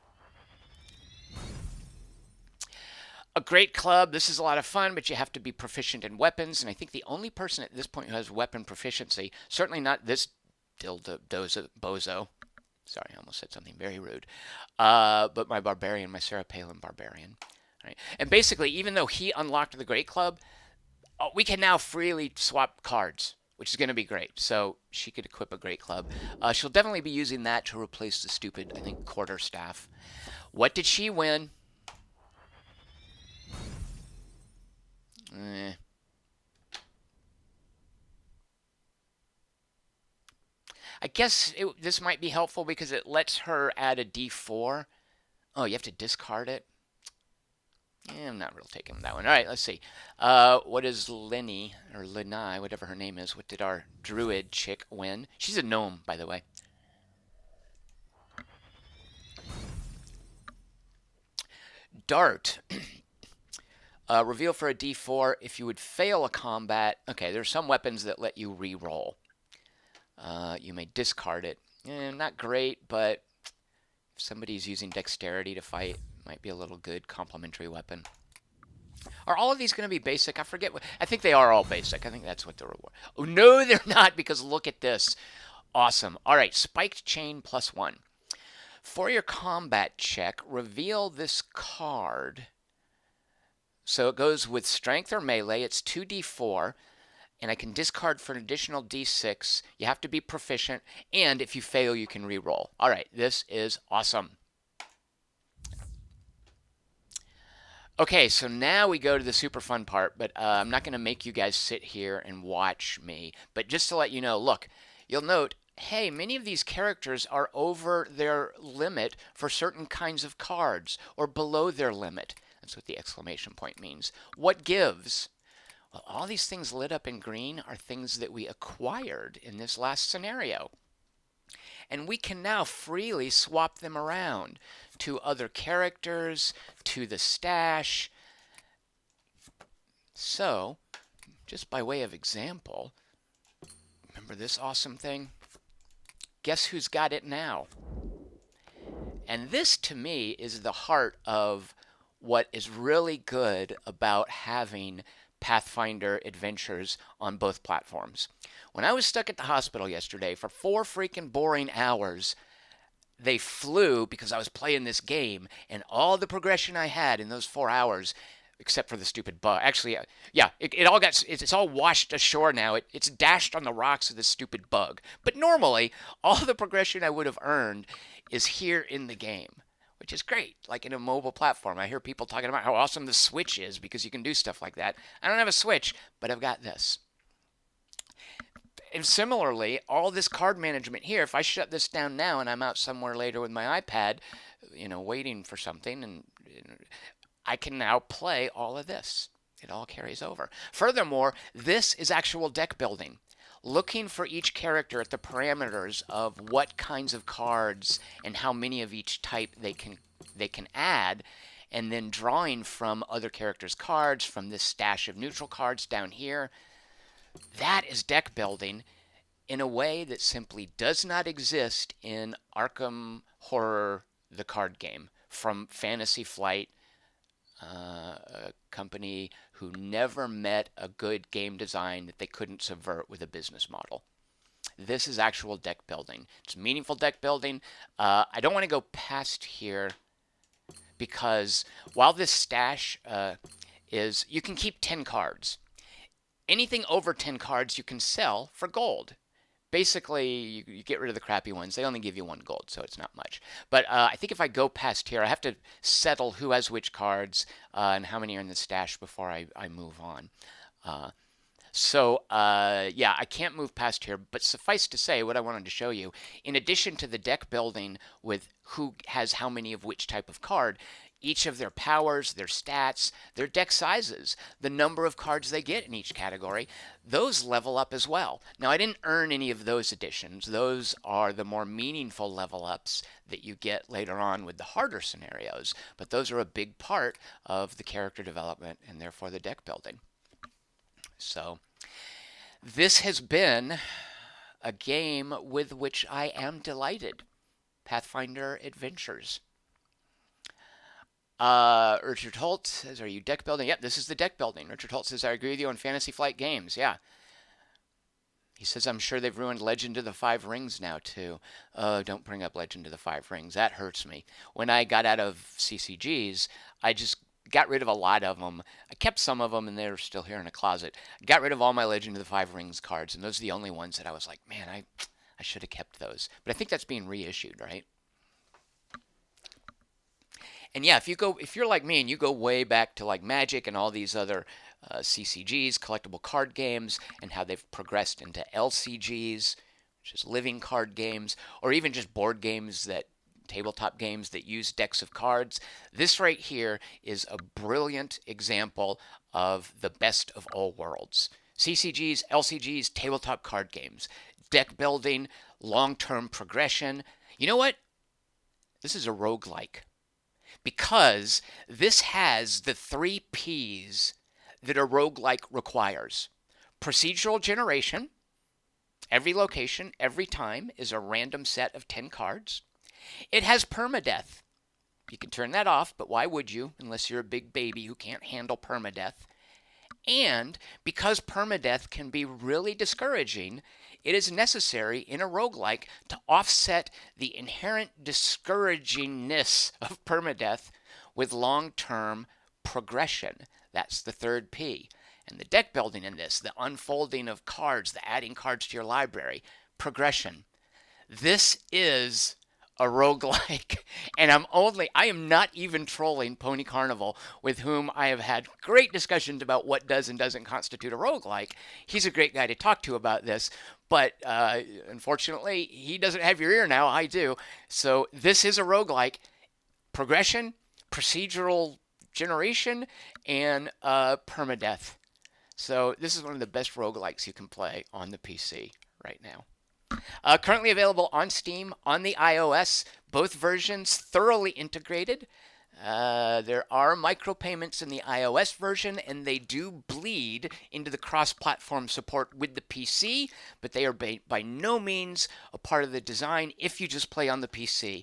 A great club. This is a lot of fun, but you have to be proficient in weapons. And I think the only person at this point who has weapon proficiency, certainly not this bozo. Sorry, I almost said something very rude. But my barbarian, my Sarah Palin barbarian. Right. And basically, even though he unlocked the Great Club, we can now freely swap cards, which is going to be great. So she could equip a Great Club. She'll definitely be using that to replace the stupid, I think, quarterstaff. What did she win? I guess this might be helpful because it lets her add a d4. Oh, you have to discard it? Yeah, I'm not real taking that one. All right, let's see. What is Lenny, or Lenai, whatever her name is? What did our druid chick win? She's a gnome, by the way. Dart. Reveal for a d4 if you would fail a combat. Okay, there's some weapons that let you re-roll. You may discard it. Not great, but if somebody's using dexterity to fight, might be a little good complementary weapon. Are all of these going to be basic? I forget. I think they are all basic. I think that's what the reward. Oh, no, they're not, because look at this. Awesome. All right, spiked chain +1. For your combat check, reveal this card. So it goes with strength or melee. It's 2d4. And I can discard for an additional d6. You have to be proficient. And if you fail, you can re-roll. All right, this is awesome. Okay, so now we go to the super fun part, but I'm not going to make you guys sit here and watch me. But just to let you know, look, you'll note, hey, many of these characters are over their limit for certain kinds of cards, or below their limit. That's what the exclamation point means. What gives? Well, all these things lit up in green are things that we acquired in this last scenario. And we can now freely swap them around to other characters, to the stash. So, just by way of example, remember this awesome thing? Guess who's got it now? And this, to me, is the heart of what is really good about having Pathfinder Adventures on both platforms. When I was stuck at the hospital yesterday for 4 freaking boring hours, they flew because I was playing this game, and all the progression I had in those 4 hours, except for the stupid bug. Actually, yeah, it's all washed ashore now. It's dashed on the rocks with this stupid bug. But normally, all the progression I would have earned is here in the game, which is great. Like in a mobile platform, I hear people talking about how awesome the Switch is because you can do stuff like that. I don't have a Switch, but I've got this. And similarly, all this card management here, if I shut this down now and I'm out somewhere later with my iPad, waiting for something, and I can now play all of this. It all carries over. Furthermore, this is actual deck building. Looking for each character at the parameters of what kinds of cards and how many of each type they can add, and then drawing from other characters' cards, from this stash of neutral cards down here. That is deck building in a way that simply does not exist in Arkham Horror, the card game, from Fantasy Flight, a company who never met a good game design that they couldn't subvert with a business model. This is actual deck building. It's meaningful deck building. I don't want to go past here because while this stash is, you can keep 10 cards. Anything over 10 cards you can sell for gold. basically, you get rid of the crappy ones. They only give you 1 gold, so it's not much. But I think if I go past here, I have to settle who has which cards and how many are in the stash before I move on. Uh, yeah, I can't move past here, but suffice to say, what I wanted to show you, in addition to the deck building with who has how many of which type of card, each of their powers, their stats, their deck sizes, the number of cards they get in each category, those level up as well. Now, I didn't earn any of those additions. Those are the more meaningful level ups that you get later on with the harder scenarios, but those are a big part of the character development and therefore the deck building. So, this has been a game with which I am delighted. Pathfinder Adventures. Richard Holt says, are you deck building? Yep, this is the deck building. Richard Holt says, I agree with you on Fantasy Flight Games. Yeah. He says, I'm sure they've ruined Legend of the Five Rings now, too. Oh, don't bring up Legend of the Five Rings. That hurts me. When I got out of CCGs, I just got rid of a lot of them. I kept some of them, and they're still here in a closet. Got rid of all my Legend of the Five Rings cards, and those are the only ones that I was like, man, I should have kept those. But I think that's being reissued, right? And yeah, if you're like me and you go way back to like Magic and all these other CCGs, collectible card games, and how they've progressed into LCGs, which is living card games, or even just board games tabletop games that use decks of cards. This right here is a brilliant example of the best of all worlds. CCGs, LCGs, tabletop card games, deck building, long-term progression. You know what? This is a roguelike. Because this has the 3 P's that a roguelike requires. Procedural generation. Every location, every time, is a random set of 10 cards. It has permadeath. You can turn that off, but why would you, unless you're a big baby who can't handle permadeath? And because permadeath can be really discouraging, it is necessary in a roguelike to offset the inherent discouragingness of permadeath with long-term progression. That's the 3rd P. And the deck building in this, the unfolding of cards, the adding cards to your library, progression. This is a roguelike. And I am not even trolling Pony Carnival, with whom I have had great discussions about what does and doesn't constitute a roguelike. He's a great guy to talk to about this, but unfortunately, he doesn't have your ear now. I do. So this is a roguelike. Progression, procedural generation, and permadeath. So this is one of the best roguelikes you can play on the PC right now. Currently available on Steam, on the iOS, both versions thoroughly integrated. There are micropayments in the iOS version, and they do bleed into the cross-platform support with the PC, but they are by no means a part of the design if you just play on the PC.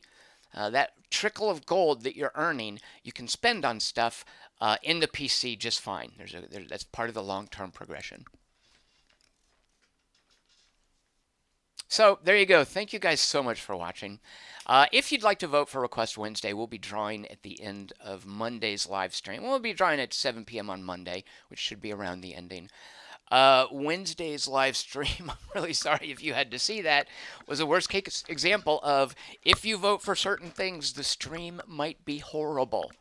That trickle of gold that you're earning, you can spend on stuff in the PC just fine. That's part of the long-term progression. So there you go. Thank you guys so much for watching. If you'd like to vote for Request Wednesday, we'll be drawing at the end of Monday's live stream. We'll be drawing at 7 p.m. on Monday, which should be around the ending. Wednesday's live stream, I'm really sorry if you had to see that, was a worst case example of if you vote for certain things, the stream might be horrible.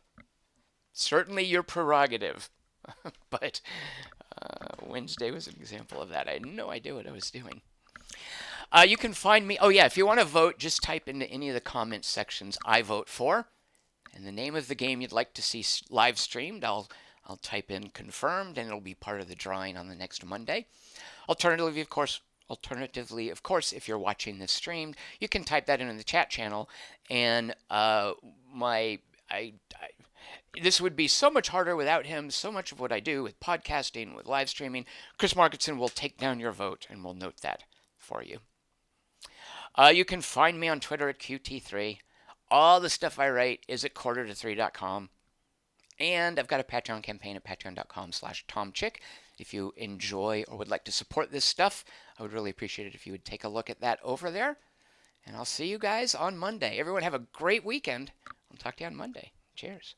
Certainly your prerogative. But Wednesday was an example of that. I had no idea what I was doing. You can find me. Oh, yeah. If you want to vote, just type into any of the comments sections I vote for. And the name of the game you'd like to see live streamed, I'll type in confirmed, and it'll be part of the drawing on the next Monday. Alternatively, of course, if you're watching this streamed, you can type that in the chat channel. And this would be so much harder without him. So much of what I do with podcasting, with live streaming, Chris Markinson will take down your vote, and we'll note that for you. You can find me on Twitter at QT3. All the stuff I write is at quarterto3.com. And I've got a Patreon campaign at patreon.com/TomChick. If you enjoy or would like to support this stuff, I would really appreciate it if you would take a look at that over there. And I'll see you guys on Monday. Everyone have a great weekend. I'll talk to you on Monday. Cheers.